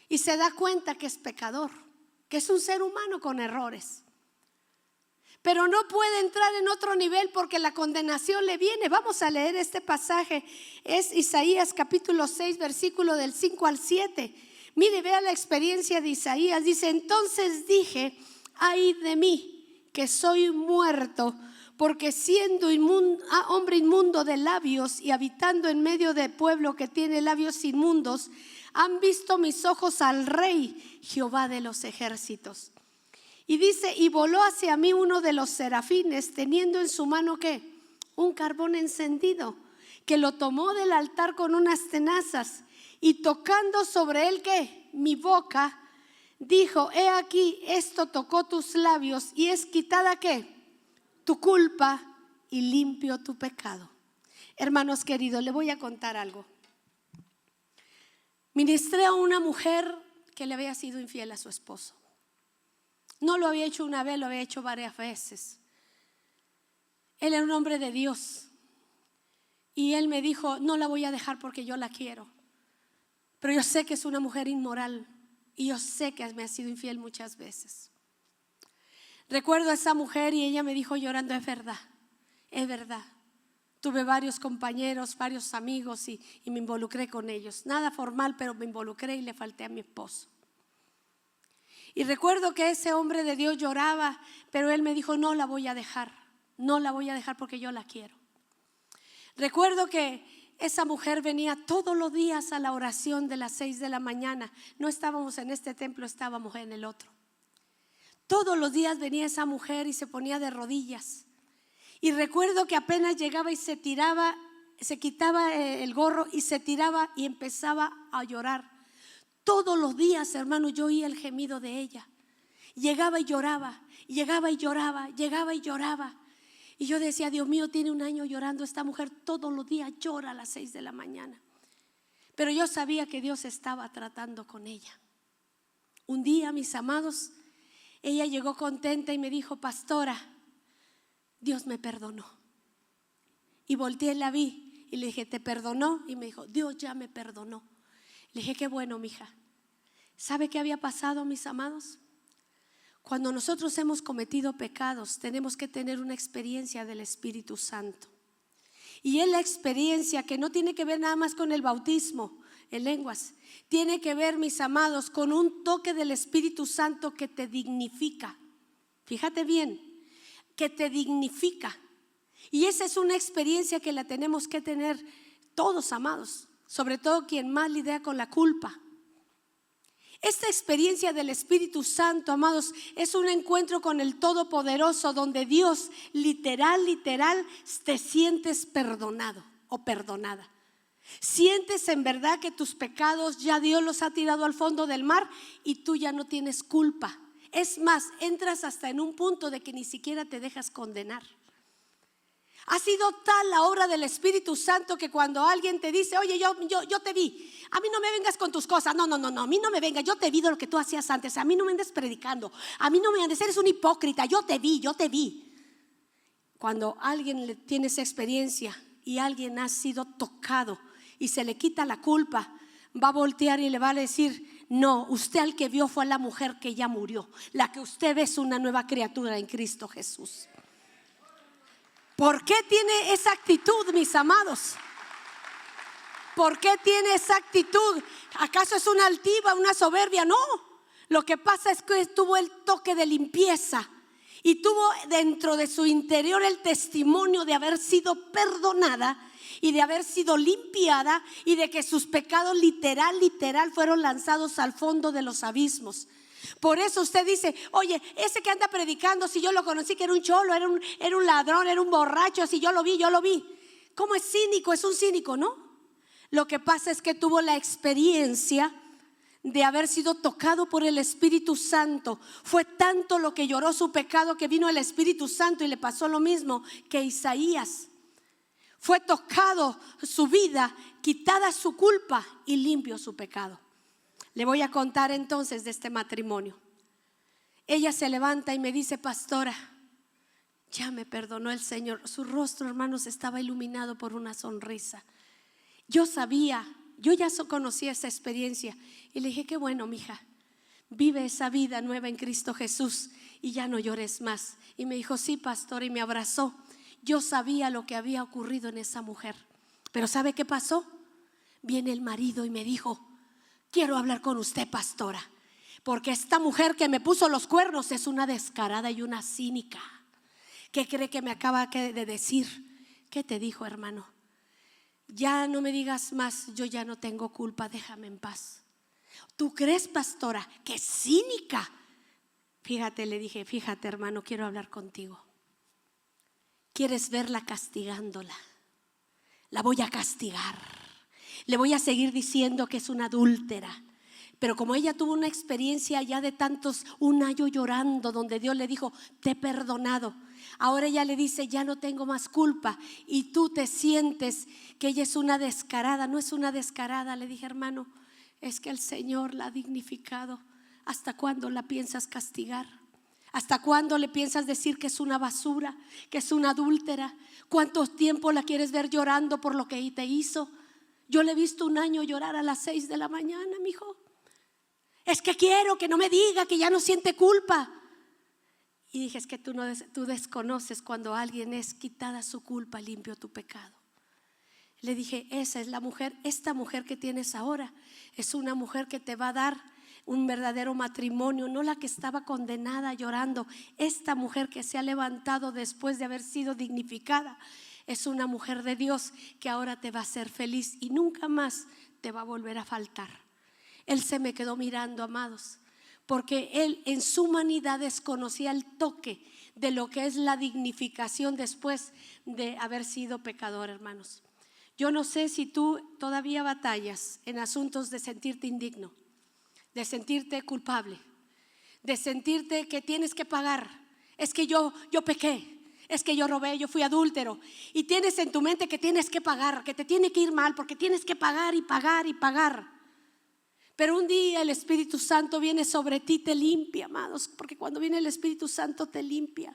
y se da cuenta que es pecador, que es un ser humano con errores. Pero no puede entrar en otro nivel porque la condenación le viene. Vamos a leer este pasaje. Es Isaías capítulo 6, versículo del 5 al 7. Mire, vea la experiencia de Isaías. Dice, entonces dije, ay de mí, que soy muerto, porque siendo hombre inmundo de labios y habitando en medio de pueblo que tiene labios inmundos, han visto mis ojos al Rey, Jehová de los ejércitos. Y dice, y voló hacia mí uno de los serafines, teniendo en su mano ¿qué? Un carbón encendido, que lo tomó del altar con unas tenazas, y tocando sobre él ¿qué? Mi boca, dijo, he aquí, esto tocó tus labios, y es quitada ¿qué? Tu culpa y limpio tu pecado. Hermanos queridos, le voy a contar algo. Ministré a una mujer que le había sido infiel a su esposo. No lo había hecho una vez, lo había hecho varias veces. Él era un hombre de Dios y él me dijo, no la voy a dejar porque yo la quiero, pero yo sé que es una mujer inmoral y yo sé que me ha sido infiel muchas veces. Recuerdo a esa mujer y ella me dijo llorando, es verdad, es verdad. Tuve varios compañeros, varios amigos y me involucré con ellos. Nada formal, pero me involucré y le falté a mi esposo. Y recuerdo que ese hombre de Dios lloraba, pero él me dijo, no la voy a dejar, no la voy a dejar porque yo la quiero. Recuerdo que esa mujer venía todos los días a la oración de las 6 de la mañana. No estábamos en este templo, estábamos en el otro. Todos los días venía esa mujer y se ponía de rodillas. Y recuerdo que apenas llegaba y se quitaba el gorro y se tiraba y empezaba a llorar. Todos los días, hermano, yo oía el gemido de ella. Llegaba y lloraba, llegaba y lloraba, llegaba y lloraba. Y yo decía, Dios mío, tiene un año llorando esta mujer, todos los días llora a las 6 de la mañana. Pero yo sabía que Dios estaba tratando con ella. Un día, mis amados, ella llegó contenta y me dijo, pastora, Dios me perdonó. Y volteé y la vi y le dije, ¿te perdonó? Y me dijo, Dios ya me perdonó. Le dije, qué bueno, mija. ¿Sabe qué había pasado, mis amados? Cuando nosotros hemos cometido pecados, tenemos que tener una experiencia del Espíritu Santo. Y es la experiencia que no tiene que ver nada más con el bautismo en lenguas. Tiene que ver, mis amados, con un toque del Espíritu Santo que te dignifica. Fíjate bien, que te dignifica. Y esa es una experiencia que la tenemos que tener todos, amados, sobre todo quien más lidia con la culpa. Esta experiencia del Espíritu Santo, amados, es un encuentro con el Todopoderoso donde Dios literal, te sientes perdonado o perdonada. Sientes en verdad que tus pecados ya Dios los ha tirado al fondo del mar y tú ya no tienes culpa. Es más, entras hasta en un punto de que ni siquiera te dejas condenar. Ha sido tal la obra del Espíritu Santo que cuando alguien te dice: oye, yo te vi, a mí no me vengas con tus cosas, no, a mí no me vengas, yo te vi de lo que tú hacías antes, a mí no me andes predicando, a mí no me andes, eres un hipócrita, yo te vi. Cuando alguien le tiene esa experiencia y alguien ha sido tocado y se le quita la culpa, va a voltear y le va a decir: no, usted al que vio fue a la mujer que ya murió, la que usted ve es una nueva criatura en Cristo Jesús. ¿Por qué tiene esa actitud, mis amados? ¿Por qué tiene esa actitud? ¿Acaso es una altiva, una soberbia? No, lo que pasa es que tuvo el toque de limpieza y tuvo dentro de su interior el testimonio de haber sido perdonada y de haber sido limpiada y de que sus pecados literal fueron lanzados al fondo de los abismos. Por eso usted dice: oye, ese que anda predicando, si yo lo conocí que era un cholo, era un ladrón, era un borracho, si yo lo vi. ¿Cómo es cínico? Es un cínico, ¿no? Lo que pasa es que tuvo la experiencia de haber sido tocado por el Espíritu Santo. Fue tanto lo que lloró su pecado que vino el Espíritu Santo y le pasó lo mismo que Isaías. Fue tocado su vida, quitada su culpa y limpio su pecado. Le voy a contar entonces de este matrimonio. Ella se levanta y me dice: pastora, ya me perdonó el Señor. Su rostro, hermanos, estaba iluminado por una sonrisa. Yo ya conocía esa experiencia. Y le dije: qué bueno, mija, vive esa vida nueva en Cristo Jesús y ya no llores más. Y me dijo: sí, pastora, y me abrazó. Yo sabía lo que había ocurrido en esa mujer. Pero ¿sabe qué pasó? Viene el marido y me dijo: quiero hablar con usted, pastora, porque esta mujer que me puso los cuernos es una descarada y una cínica. ¿Qué cree que me acaba de decir? ¿Qué te dijo, hermano? Ya no me digas más, yo ya no tengo culpa, déjame en paz. ¿Tú crees, pastora, que cínica? Fíjate, le dije: fíjate, hermano, quiero hablar contigo. ¿Quieres verla castigándola? La voy a castigar. Le voy a seguir diciendo que es una adúltera. Pero como ella tuvo una experiencia ya de tantos, un año llorando, donde Dios le dijo: te he perdonado. Ahora ella le dice: ya no tengo más culpa. Y tú te sientes que ella es una descarada. No es una descarada. Le dije: hermano, es que el Señor la ha dignificado. ¿Hasta cuándo la piensas castigar? ¿Hasta cuándo le piensas decir que es una basura, que es una adúltera? ¿Cuánto tiempo la quieres ver llorando por lo que te hizo? Yo le he visto un año llorar a las 6 de la mañana, mi hijo. Es que quiero que no me diga que ya no siente culpa. Y dije: es que tú desconoces cuando alguien es quitada su culpa, limpio tu pecado. Le dije: esa es la mujer, esta mujer que tienes ahora es una mujer que te va a dar un verdadero matrimonio, no la que estaba condenada llorando. Esta mujer que se ha levantado después de haber sido dignificada es una mujer de Dios que ahora te va a hacer feliz y nunca más te va a volver a faltar. Él se me quedó mirando, amados, porque él en su humanidad desconocía el toque de lo que es la dignificación después de haber sido pecador, hermanos. Yo no sé si tú todavía batallas en asuntos de sentirte indigno, de sentirte culpable, de sentirte que tienes que pagar. Es que yo pequé, es que yo robé, yo fui adúltero. Y tienes en tu mente que tienes que pagar, que te tiene que ir mal porque tienes que pagar y pagar y pagar. Pero un día el Espíritu Santo viene sobre ti, te limpia, amados, porque cuando viene el Espíritu Santo te limpia.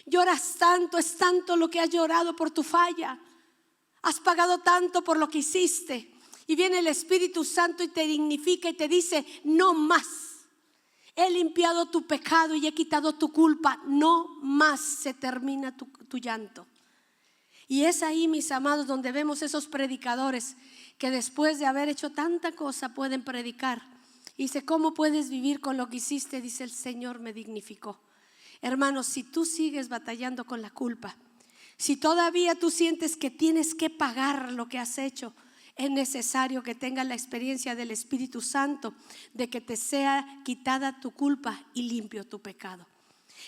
Lloras tanto, es tanto lo que has llorado por tu falla. Has pagado tanto por lo que hiciste. Y viene el Espíritu Santo y te dignifica y te dice: no más. He limpiado tu pecado y he quitado tu culpa. No más. Se termina tu llanto. Y es ahí, mis amados, donde vemos esos predicadores que después de haber hecho tanta cosa pueden predicar. Y dice, ¿cómo puedes vivir con lo que hiciste? Dice, el Señor me dignificó. Hermanos, si tú sigues batallando con la culpa, si todavía tú sientes que tienes que pagar lo que has hecho, es necesario que tengas la experiencia del Espíritu Santo, de que te sea quitada tu culpa y limpio tu pecado.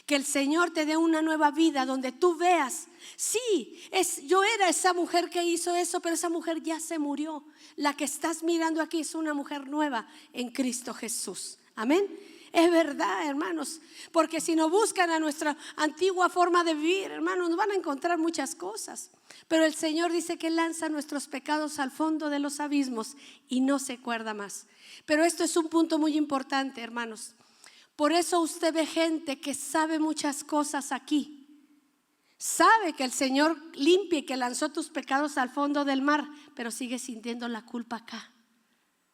Que el Señor te dé una nueva vida donde tú veas, sí, yo era esa mujer que hizo eso, pero esa mujer ya se murió. La que estás mirando aquí es una mujer nueva en Cristo Jesús. Amén. Es verdad, hermanos, porque si nos buscan a nuestra antigua forma de vivir, hermanos, nos van a encontrar muchas cosas. Pero el Señor dice que lanza nuestros pecados al fondo de los abismos y no se acuerda más. Pero esto es un punto muy importante, hermanos. Por eso usted ve gente que sabe muchas cosas aquí. Sabe que el Señor limpia y que lanzó tus pecados al fondo del mar, pero sigue sintiendo la culpa acá.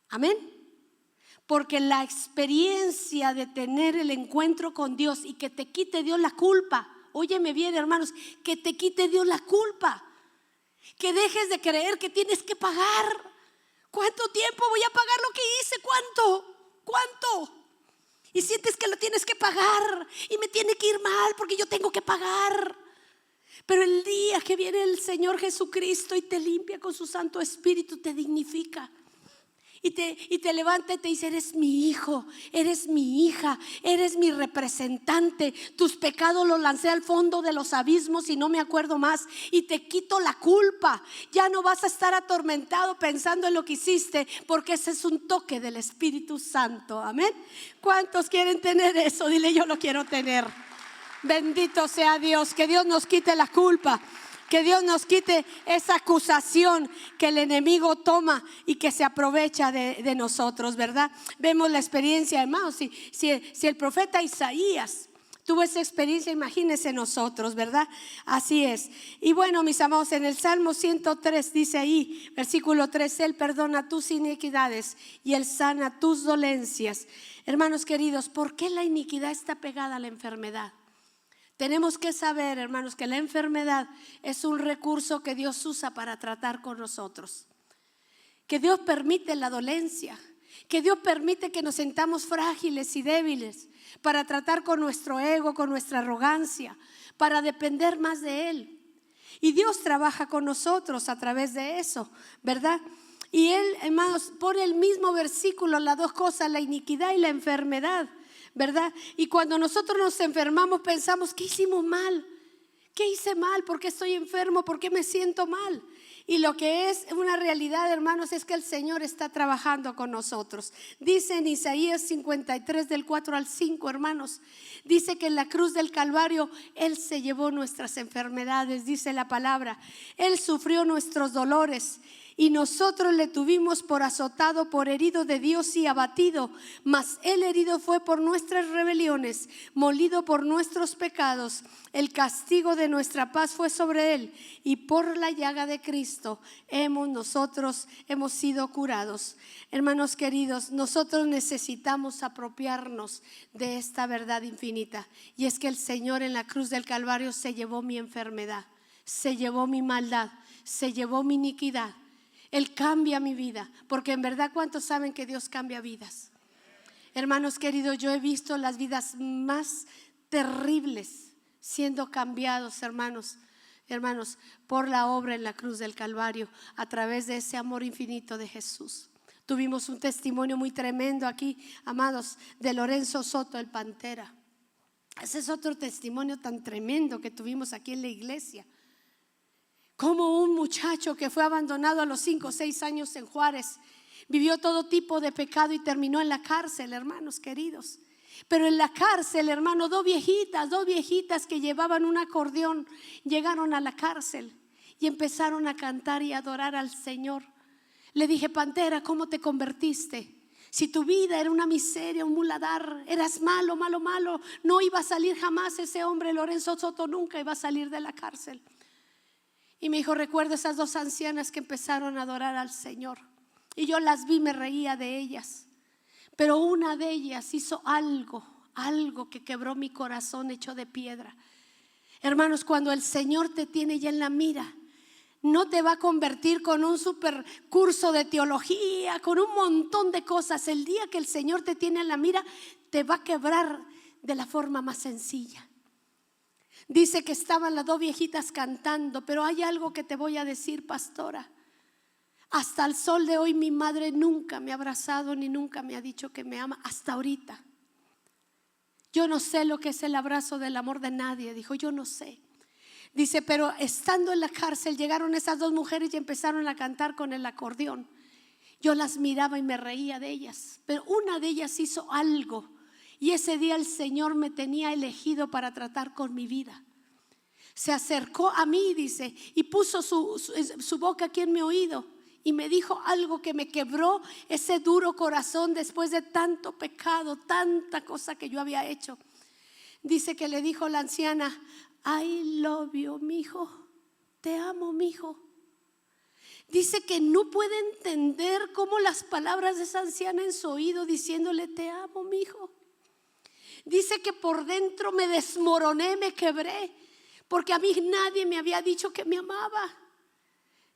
Amén. Porque la experiencia de tener el encuentro con Dios y que te quite Dios la culpa, óyeme bien, hermanos, que te quite Dios la culpa, que dejes de creer que tienes que pagar. ¿Cuánto tiempo voy a pagar lo que hice? ¿Cuánto? Y sientes que lo tienes que pagar y me tiene que ir mal porque yo tengo que pagar. Pero el día que viene el Señor Jesucristo y te limpia con su Santo Espíritu, te dignifica y te levanta y te dice, eres mi hijo, eres mi hija, eres mi representante. Tus pecados los lancé al fondo de los abismos y no me acuerdo más, y te quito la culpa. Ya no vas a estar atormentado pensando en lo que hiciste, porque ese es un toque del Espíritu Santo. Amén. ¿Cuántos quieren tener eso? Dile, yo lo quiero tener. Bendito sea Dios. Que Dios nos quite la culpa, que Dios nos quite esa acusación que el enemigo toma y que se aprovecha de nosotros, ¿verdad? Vemos la experiencia, hermanos. Si el profeta Isaías tuvo esa experiencia, imagínense nosotros, ¿verdad? Así es. Y bueno, mis amados, en el Salmo 103 dice ahí, versículo 3, Él perdona tus iniquidades y Él sana tus dolencias. Hermanos queridos, ¿por qué la iniquidad está pegada a la enfermedad? Tenemos que saber, hermanos, que la enfermedad es un recurso que Dios usa para tratar con nosotros. Que Dios permite la dolencia, que Dios permite que nos sintamos frágiles y débiles para tratar con nuestro ego, con nuestra arrogancia, para depender más de Él. Y Dios trabaja con nosotros a través de eso, ¿verdad? Y Él, hermanos, pone el mismo versículo, las dos cosas, la iniquidad y la enfermedad, ¿verdad? Y cuando nosotros nos enfermamos pensamos, ¿qué hicimos mal? ¿Qué hice mal? ¿Por qué estoy enfermo? ¿Por qué me siento mal? Y lo que es una realidad, hermanos, es que el Señor está trabajando con nosotros. Dice en Isaías 53 del 4 al 5, hermanos, dice que en la cruz del Calvario Él se llevó nuestras enfermedades, dice la palabra. Él sufrió nuestros dolores y nosotros le tuvimos por azotado, por herido de Dios y abatido. Mas Él herido fue por nuestras rebeliones, molido por nuestros pecados. El castigo de nuestra paz fue sobre Él, y por la llaga de Cristo nosotros hemos sido curados. Hermanos queridos, nosotros necesitamos apropiarnos de esta verdad infinita, y es que el Señor en la cruz del Calvario se llevó mi enfermedad, se llevó mi maldad, se llevó mi iniquidad. Él cambia mi vida, porque en verdad, ¿cuántos saben que Dios cambia vidas? Hermanos queridos, yo he visto las vidas más terribles siendo cambiados, hermanos, por la obra en la cruz del Calvario, a través de ese amor infinito de Jesús. Tuvimos un testimonio muy tremendo aquí, amados, de Lorenzo Soto, el Pantera. Ese es otro testimonio tan tremendo que tuvimos aquí en la iglesia. Como un muchacho que fue abandonado a los 5 o 6 años en Juárez, vivió todo tipo de pecado y terminó en la cárcel, hermanos queridos. Pero en la cárcel, hermano, dos viejitas que llevaban un acordeón, llegaron a la cárcel y empezaron a cantar y adorar al Señor. Le dije, Pantera, ¿cómo te convertiste? Si tu vida era una miseria, un muladar, eras malo, no iba a salir jamás ese hombre, Lorenzo Soto, nunca iba a salir de la cárcel. Y me dijo, recuerdo esas dos ancianas que empezaron a adorar al Señor. Y yo las vi, me reía de ellas. Pero una de ellas hizo algo que quebró mi corazón hecho de piedra. Hermanos, cuando el Señor te tiene ya en la mira, No te va a convertir con un super curso de teología, con un montón de cosas. El día que el Señor te tiene en la mira, te va a quebrar de la forma más sencilla. Dice que estaban las dos viejitas cantando, pero hay algo que te voy a decir, pastora. Hasta el sol de hoy mi madre nunca me ha abrazado ni nunca me ha dicho que me ama, hasta ahorita. Yo no sé lo que es el abrazo del amor de nadie, dijo, yo no sé. Dice, pero estando en la cárcel llegaron esas dos mujeres y empezaron a cantar con el acordeón. Yo las miraba y me reía de ellas, pero una de ellas hizo algo y ese día el Señor me tenía elegido para tratar con mi vida. Se acercó a mí, dice, y puso su boca aquí en mi oído y me dijo algo que me quebró ese duro corazón después de tanto pecado, tanta cosa que yo había hecho. Dice que le dijo la anciana, I love you, mijo, te amo, mijo. Dice que no puede entender cómo las palabras de esa anciana en su oído diciéndole te amo, mijo. Dice que por dentro me desmoroné, me quebré, porque a mí nadie me había dicho que me amaba.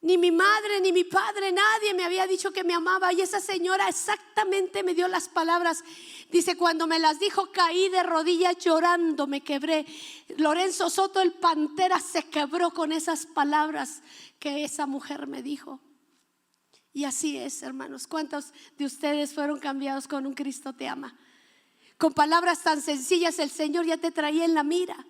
Ni mi madre, ni mi padre, nadie me había dicho que me amaba. Y esa señora exactamente me dio las palabras. Dice, cuando me las dijo, caí de rodillas llorando, me quebré. Lorenzo Soto, el Pantera, se quebró con esas palabras que esa mujer me dijo. Y así es, hermanos. ¿Cuántos de ustedes fueron cambiados con un Cristo te ama? Con palabras tan sencillas el Señor ya te traía en la mira.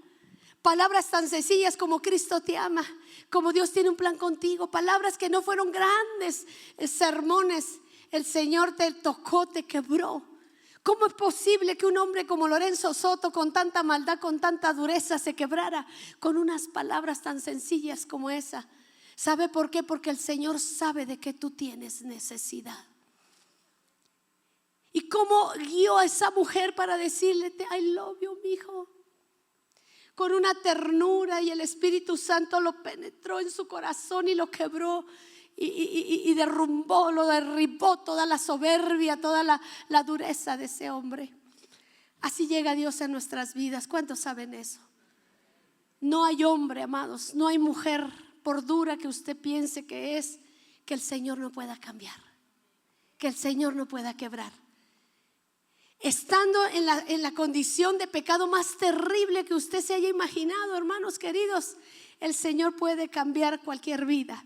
Palabras tan sencillas como Cristo te ama, como Dios tiene un plan contigo. Palabras que no fueron grandes sermones. El Señor te tocó, te quebró. ¿Cómo es posible que un hombre como Lorenzo Soto, con tanta maldad, con tanta dureza, se quebrara con unas palabras tan sencillas como esa? ¿Sabe por qué? Porque el Señor sabe de que tú tienes necesidad. ¿Y cómo guió a esa mujer para decirle I love you, mijo? Con una ternura, y el Espíritu Santo lo penetró en su corazón y lo quebró y derrumbó, lo derribó toda la soberbia, toda la dureza de ese hombre. Así llega Dios en nuestras vidas. ¿Cuántos saben eso? No hay hombre, amados, no hay mujer, por dura que usted piense que es, que el Señor no pueda cambiar, que el Señor no pueda quebrar. Estando en la condición de pecado más terrible que usted se haya imaginado, hermanos queridos, el Señor puede cambiar cualquier vida.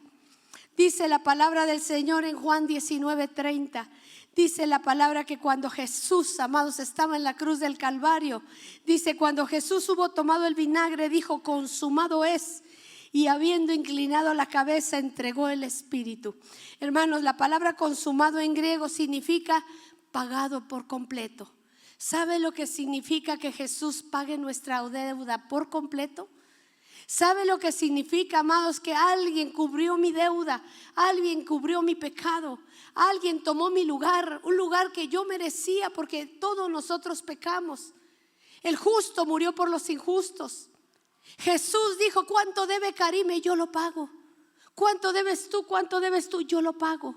Dice la palabra del Señor en Juan 19:30. Dice la palabra que cuando Jesús, amados, estaba en la cruz del Calvario, dice, cuando Jesús hubo tomado el vinagre, dijo, consumado es. Y habiendo inclinado la cabeza, entregó el Espíritu. Hermanos, la palabra consumado en griego significa pagado por completo. ¿Sabe lo que significa que Jesús pague nuestra deuda por completo? ¿Sabe lo que significa, amados, que alguien cubrió mi deuda, alguien cubrió mi pecado, alguien tomó mi lugar, un lugar que yo merecía porque todos nosotros pecamos? El justo murió por los injustos. Jesús dijo, ¿cuánto debe Karime? Yo lo pago. ¿Cuánto debes tú? ¿Cuánto debes tú? Yo lo pago.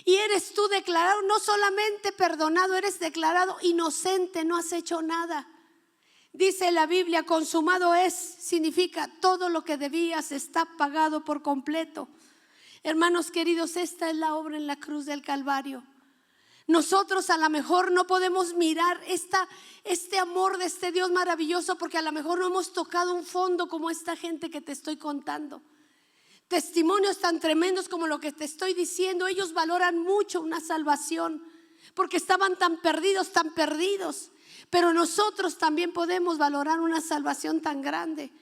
Y eres tú declarado no solamente perdonado, eres declarado inocente, no has hecho nada. Dice la Biblia, consumado es, significa todo lo que debías está pagado por completo. Hermanos queridos, esta es la obra en la cruz del Calvario. Nosotros a lo mejor no podemos mirar este amor de este Dios maravilloso porque a lo mejor no hemos tocado un fondo como esta gente que te estoy contando. Testimonios tan tremendos como lo que te estoy diciendo, ellos valoran mucho una salvación porque estaban tan perdidos, tan perdidos. Pero nosotros también podemos valorar una salvación tan grande.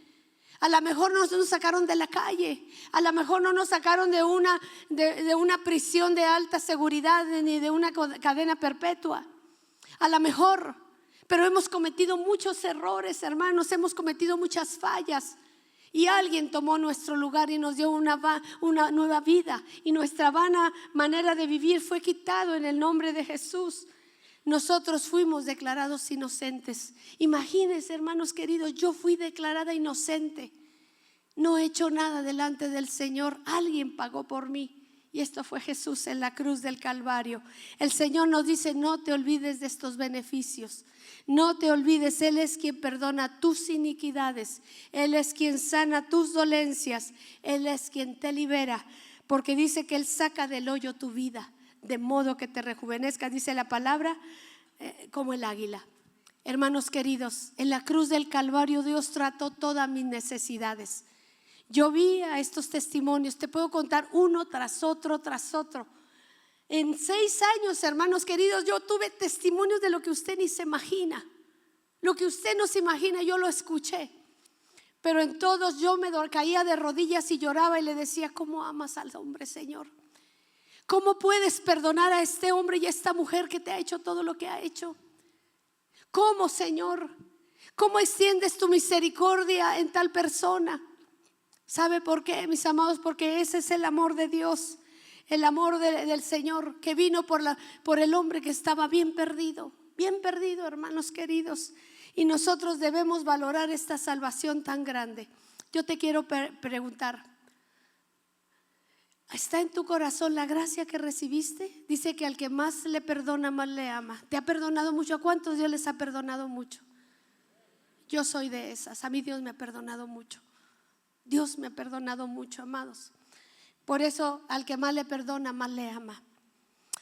A lo mejor no nos sacaron de la calle, a lo mejor no nos sacaron de una prisión de alta seguridad ni de una cadena perpetua. A lo mejor, pero hemos cometido muchos errores, hermanos, hemos cometido muchas fallas. Y alguien tomó nuestro lugar y nos dio una nueva vida. Y nuestra vana manera de vivir fue quitado en el nombre de Jesús. Nosotros fuimos declarados inocentes. Imagínense, hermanos queridos, yo fui declarada inocente. No he hecho nada delante del Señor. Alguien pagó por mí. Y esto fue Jesús en la cruz del Calvario. El Señor nos dice: no te olvides de estos beneficios. No te olvides, Él es quien perdona tus iniquidades. Él es quien sana tus dolencias. Él es quien te libera. Porque dice que Él saca del hoyo tu vida, de modo que te rejuvenezca, dice la palabra, como el águila. Hermanos queridos, en la cruz del Calvario Dios trató todas mis necesidades. Yo vi a estos testimonios, te puedo contar uno tras otro, tras otro. En 6 años, hermanos queridos, yo tuve testimonios de lo que usted ni se imagina. Lo que usted no se imagina, yo lo escuché. Pero en todos yo me caía de rodillas y lloraba y le decía: ¿cómo amas al hombre, Señor? ¿Cómo puedes perdonar a este hombre y a esta mujer que te ha hecho todo lo que ha hecho? ¿Cómo, Señor? ¿Cómo extiendes tu misericordia en tal persona? ¿Sabe por qué, mis amados? Porque ese es el amor de Dios, el amor del Señor, que vino por el hombre que estaba bien perdido, hermanos queridos. Y nosotros debemos valorar esta salvación tan grande. Yo te quiero preguntar: ¿está en tu corazón la gracia que recibiste? Dice que al que más le perdona, más le ama. ¿Te ha perdonado mucho? ¿A cuántos Dios les ha perdonado mucho? Yo soy de esas. A mí Dios me ha perdonado mucho. Dios me ha perdonado mucho, amados. Por eso al que más le perdona, más le ama.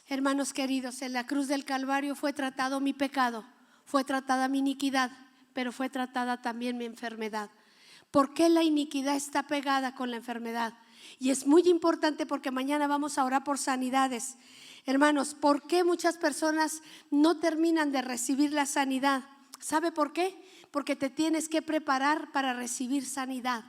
Hermanos queridos, en la cruz del Calvario fue tratado mi pecado, fue tratada mi iniquidad, pero fue tratada también mi enfermedad. ¿Por qué la iniquidad está pegada con la enfermedad? Y es muy importante porque mañana vamos a orar por sanidades. Hermanos, ¿por qué muchas personas no terminan de recibir la sanidad? ¿Sabe por qué? Porque te tienes que preparar para recibir sanidad.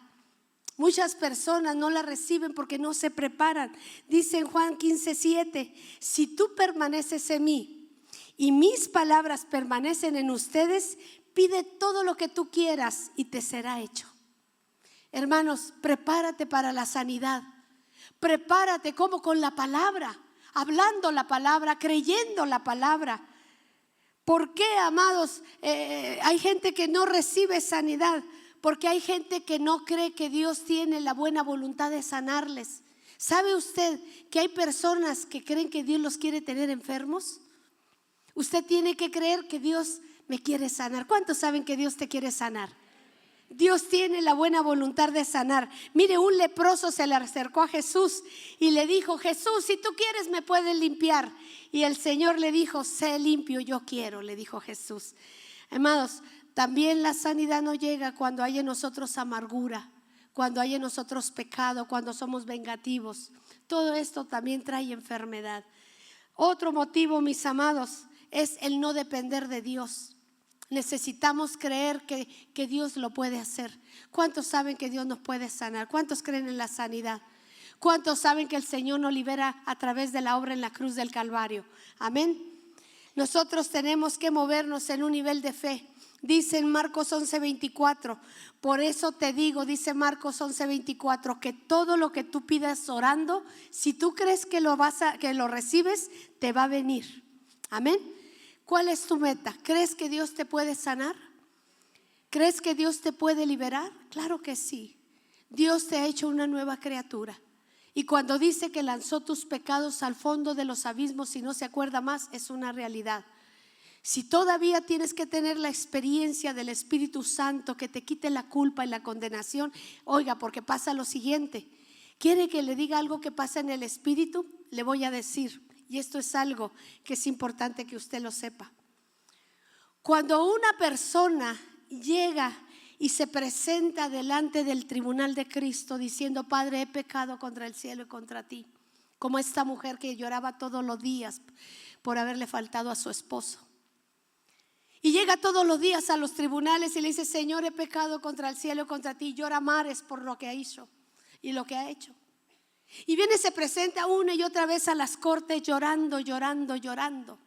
Muchas personas no la reciben porque no se preparan. Dice en Juan 15:7: si tú permaneces en mí y mis palabras permanecen en ustedes, pide todo lo que tú quieras y te será hecho. Hermanos, prepárate para la sanidad. Prepárate como con la palabra, hablando la palabra, creyendo la palabra. ¿Por qué, amados, hay gente que no recibe sanidad? Porque hay gente que no cree que Dios tiene la buena voluntad de sanarles. ¿Sabe usted que hay personas que creen que Dios los quiere tener enfermos? Usted tiene que creer que Dios me quiere sanar. ¿Cuántos saben que Dios te quiere sanar? Dios tiene la buena voluntad de sanar. Mire, un leproso se le acercó a Jesús y le dijo: Jesús, si tú quieres me puedes limpiar. Y el Señor le dijo: sé limpio, yo quiero, le dijo Jesús. Amados, también la sanidad no llega cuando hay en nosotros amargura, cuando hay en nosotros pecado, cuando somos vengativos. Todo esto también trae enfermedad. Otro motivo, mis amados, es el no depender de Dios. Necesitamos creer que Dios lo puede hacer. ¿Cuántos saben que Dios nos puede sanar? ¿Cuántos creen en la sanidad? ¿Cuántos saben que el Señor nos libera a través de la obra en la cruz del Calvario? Amén. Nosotros tenemos que movernos en un nivel de fe. Dice en Marcos 11:24: por eso te digo, dice Marcos 11:24, que todo lo que tú pidas orando, si tú crees que lo recibes, te va a venir. Amén. ¿Cuál es tu meta? ¿Crees que Dios te puede sanar? ¿Crees que Dios te puede liberar? Claro que sí. Dios te ha hecho una nueva criatura. Y cuando dice que lanzó tus pecados al fondo de los abismos y no se acuerda más, es una realidad. Si todavía tienes que tener la experiencia del Espíritu Santo que te quite la culpa y la condenación, oiga, porque pasa lo siguiente. ¿Quiere que le diga algo que pasa en el Espíritu? Le voy a decir. Y esto es algo que es importante que usted lo sepa. Cuando una persona llega y se presenta delante del tribunal de Cristo diciendo: Padre, he pecado contra el cielo y contra ti, como esta mujer que lloraba todos los días por haberle faltado a su esposo, y llega todos los días a los tribunales y le dice: Señor, he pecado contra el cielo y contra ti, y llora mares por lo que hizo y lo que ha hecho. Y viene, se presenta una y otra vez a las cortes llorando, llorando, llorando.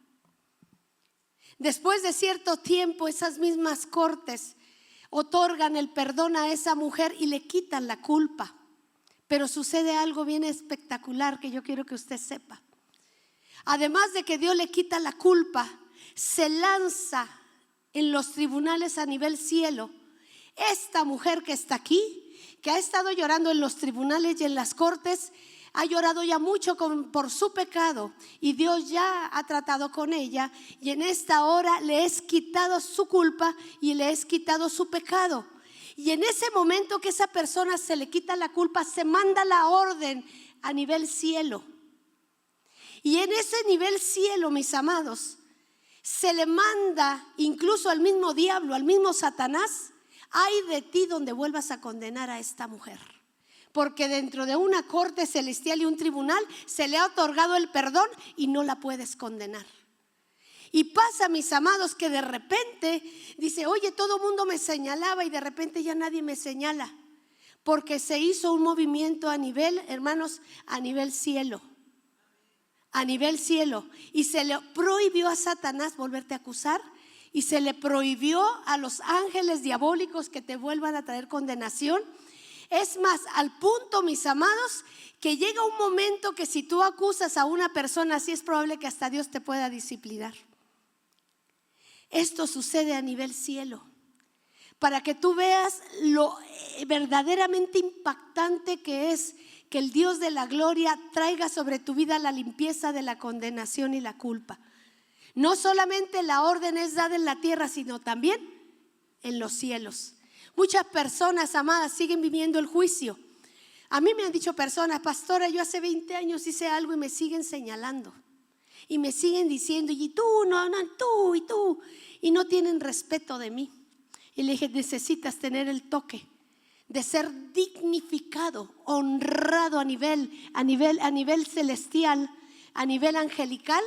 Después de cierto tiempo, esas mismas cortes otorgan el perdón a esa mujer y le quitan la culpa. Pero sucede algo bien espectacular que yo quiero que usted sepa. Además de que Dios le quita la culpa, se lanza en los tribunales a nivel cielo esta mujer que está aquí, que ha estado llorando en los tribunales y en las cortes. ha llorado ya mucho por su pecado y Dios ya ha tratado con ella, y en esta hora le es quitado su culpa y le es quitado su pecado. Y en ese momento que esa persona se le quita la culpa, se manda la orden a nivel cielo. Y en ese nivel cielo, mis amados, se le manda incluso al mismo diablo, al mismo Satanás: ay de ti donde vuelvas a condenar a esta mujer, porque dentro de una corte celestial y un tribunal se le ha otorgado el perdón y no la puedes condenar. Y pasa, mis amados, que de repente dice: oye, todo mundo me señalaba, y de repente ya nadie me señala, porque se hizo un movimiento a nivel, hermanos, a nivel cielo. A nivel cielo. Y se le prohibió a Satanás volverte a acusar, y se le prohibió a los ángeles diabólicos que te vuelvan a traer condenación. Es más, al punto, mis amados, que llega un momento que si tú acusas a una persona así, es probable que hasta Dios te pueda disciplinar. Esto sucede a nivel cielo, para que tú veas lo verdaderamente impactante que es que el Dios de la gloria traiga sobre tu vida la limpieza de la condenación y la culpa. No solamente la orden es dada en la tierra, sino también en los cielos. Muchas personas, amadas, siguen viviendo el juicio. A mí me han dicho personas: pastora, yo hace 20 años hice algo, y me siguen señalando y me siguen diciendo: y tú, no, tú y tú, y no tienen respeto de mí. Y le dije: necesitas tener el toque de ser dignificado, honrado a nivel celestial, a nivel angelical,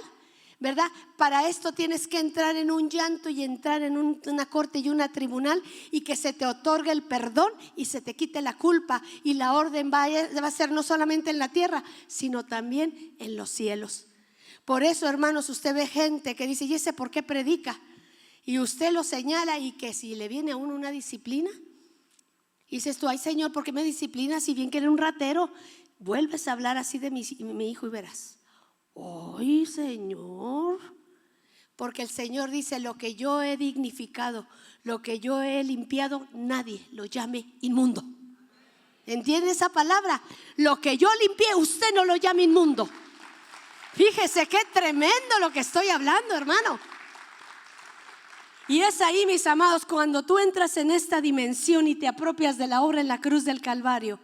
¿verdad? Para esto tienes que entrar en un llanto y entrar en una corte y una tribunal, y que se te otorgue el perdón y se te quite la culpa, y la orden va a ser no solamente en la tierra, sino también en los cielos. Por eso, hermanos, usted ve gente que dice: ¿y ese por qué predica? Y usted lo señala, y que si le viene a uno una disciplina, y dices tú: ay, Señor, ¿por qué me disciplinas si bien que eres un ratero? Vuelves a hablar así de mi hijo y verás: ay, Señor. Porque el Señor dice: lo que yo he dignificado, lo que yo he limpiado, nadie lo llame inmundo. ¿Entiende esa palabra? Lo que yo limpié, usted no lo llame inmundo. Fíjese qué tremendo lo que estoy hablando, hermano. Y es ahí, mis amados, cuando tú entras en esta dimensión y te apropias de la obra en la cruz del Calvario,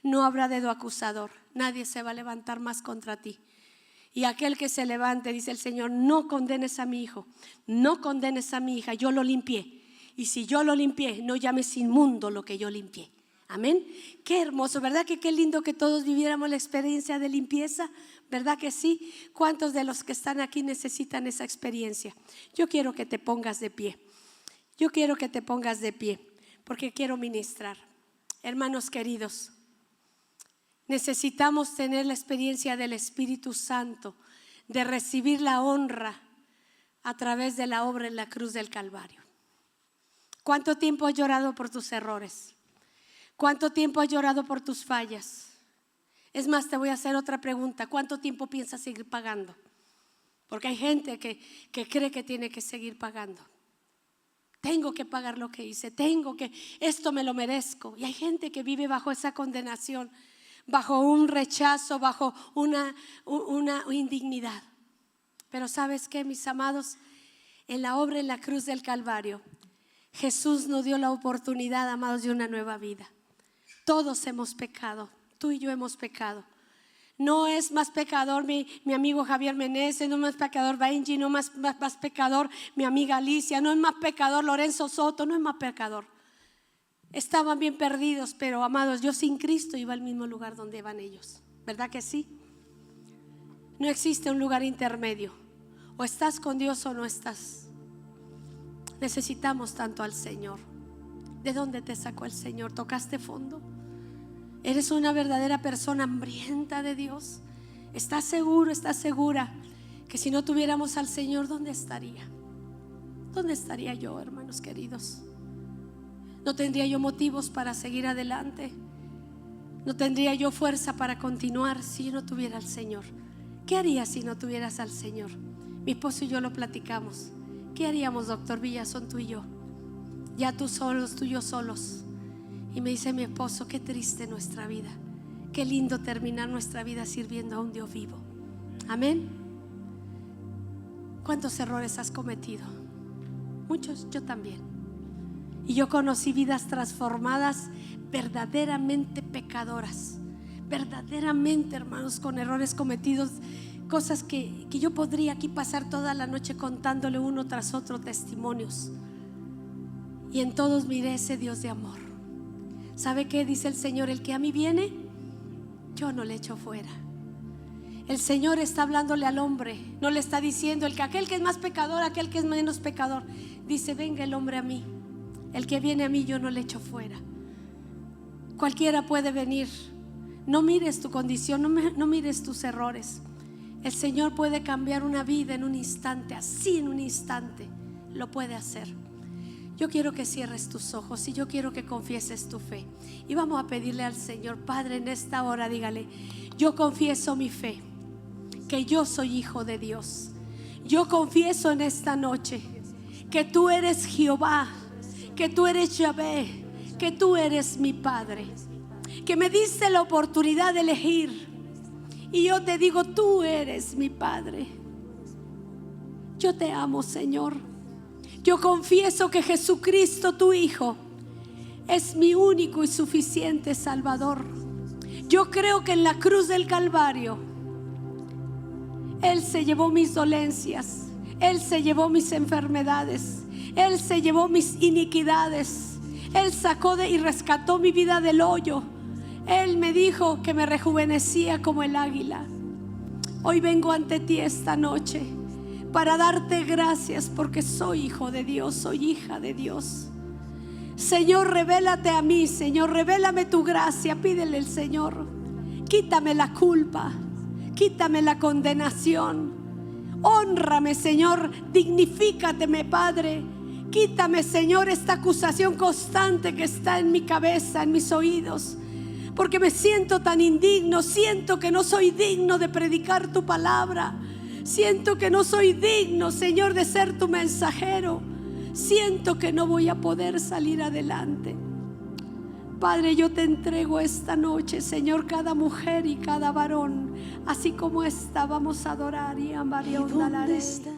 no habrá dedo acusador. Nadie se va a levantar más contra ti. Y aquel que se levante, dice el Señor: no condenes a mi hijo, no condenes a mi hija, yo lo limpié. Y si yo lo limpié, no llames inmundo lo que yo limpié. Amén. Qué hermoso, ¿verdad? Que qué lindo que todos viviéramos la experiencia de limpieza, ¿verdad que sí? ¿Cuántos de los que están aquí necesitan esa experiencia? Yo quiero que te pongas de pie. Yo quiero que te pongas de pie, porque quiero ministrar. Hermanos queridos, necesitamos tener la experiencia del Espíritu Santo, de recibir la honra a través de la obra en la cruz del Calvario. ¿Cuánto tiempo has llorado por tus errores? ¿Cuánto tiempo has llorado por tus fallas? Es más, te voy a hacer otra pregunta: ¿cuánto tiempo piensas seguir pagando? Porque hay gente que cree que tiene que seguir pagando. Tengo que pagar lo que hice, esto me lo merezco. Y hay gente que vive bajo esa condenación, bajo un rechazo, bajo una indignidad. Pero ¿sabes qué, mis amados? En la obra en la cruz del Calvario, Jesús nos dio la oportunidad, amados, de una nueva vida. Todos hemos pecado, tú y yo hemos pecado. No es más pecador mi amigo Javier Meneses, no es más pecador Benji, no es más pecador mi amiga Alicia, no es más pecador Lorenzo Soto, no es más pecador. Estaban bien perdidos, pero amados, yo sin Cristo iba al mismo lugar donde van ellos. ¿Verdad que sí? No existe un lugar intermedio. O estás con Dios o no estás. Necesitamos tanto al Señor. ¿De dónde te sacó el Señor? ¿Tocaste fondo? ¿Eres una verdadera persona hambrienta de Dios? ¿Estás seguro, estás segura que si no tuviéramos al Señor, ¿dónde estaría? ¿Dónde estaría yo, hermanos queridos? No tendría yo motivos para seguir adelante. No tendría yo fuerza para continuar si yo no tuviera al Señor. ¿Qué harías si no tuvieras al Señor? Mi esposo y yo lo platicamos. ¿Qué haríamos, doctor Villazón, tú y yo? Ya tú solos, tú y yo solos. Y me dice mi esposo: qué triste nuestra vida, Qué lindo terminar nuestra vida sirviendo a un Dios vivo. Amén. ¿Cuántos errores has cometido? Muchos, yo también. Y yo conocí vidas transformadas, verdaderamente pecadoras, verdaderamente, hermanos, con errores cometidos, cosas que yo podría aquí pasar toda la noche contándole uno tras otro testimonios. Y en todos miré ese Dios de amor. ¿Sabe qué dice el Señor? El que a mí viene, yo no le echo fuera. El Señor está hablándole al hombre, no le está diciendo aquel que es más pecador, aquel que es menos pecador. Dice: venga el hombre a mí, el que viene a mí yo no le echo fuera. Cualquiera puede venir. No mires tu condición, no mires tus errores. El Señor puede cambiar una vida en un instante, así en un instante lo puede hacer. Yo quiero que cierres tus ojos y yo quiero que confieses tu fe. Y vamos a pedirle al Señor: Padre, en esta hora dígale: yo confieso mi fe, que yo soy hijo de Dios. Yo confieso en esta noche que tú eres Jehová, que tú eres Yahvé, que tú eres mi Padre, que me diste la oportunidad de elegir. Y yo te digo: tú eres mi Padre. Yo te amo, Señor. Yo confieso que Jesucristo, tu Hijo, es mi único y suficiente Salvador. Yo creo que en la cruz del Calvario Él se llevó mis dolencias, Él se llevó mis enfermedades, Él se llevó mis iniquidades. Él sacó y rescató mi vida del hoyo. Él me dijo que me rejuvenecía como el águila. Hoy vengo ante ti esta noche para darte gracias porque soy hijo de Dios, soy hija de Dios. Señor, revélate a mí, Señor, revélame tu gracia. Pídele al Señor: quítame la culpa, quítame la condenación. Hónrame, Señor, dignifícateme, Padre. Quítame, Señor, esta acusación constante que está en mi cabeza, en mis oídos, porque me siento tan indigno. Siento que no soy digno de predicar tu palabra. Siento que no soy digno, Señor, de ser tu mensajero. Siento que no voy a poder salir adelante. Padre, yo te entrego esta noche, Señor, cada mujer y cada varón, así como está. Vamos a adorar y amar y ¿Dónde está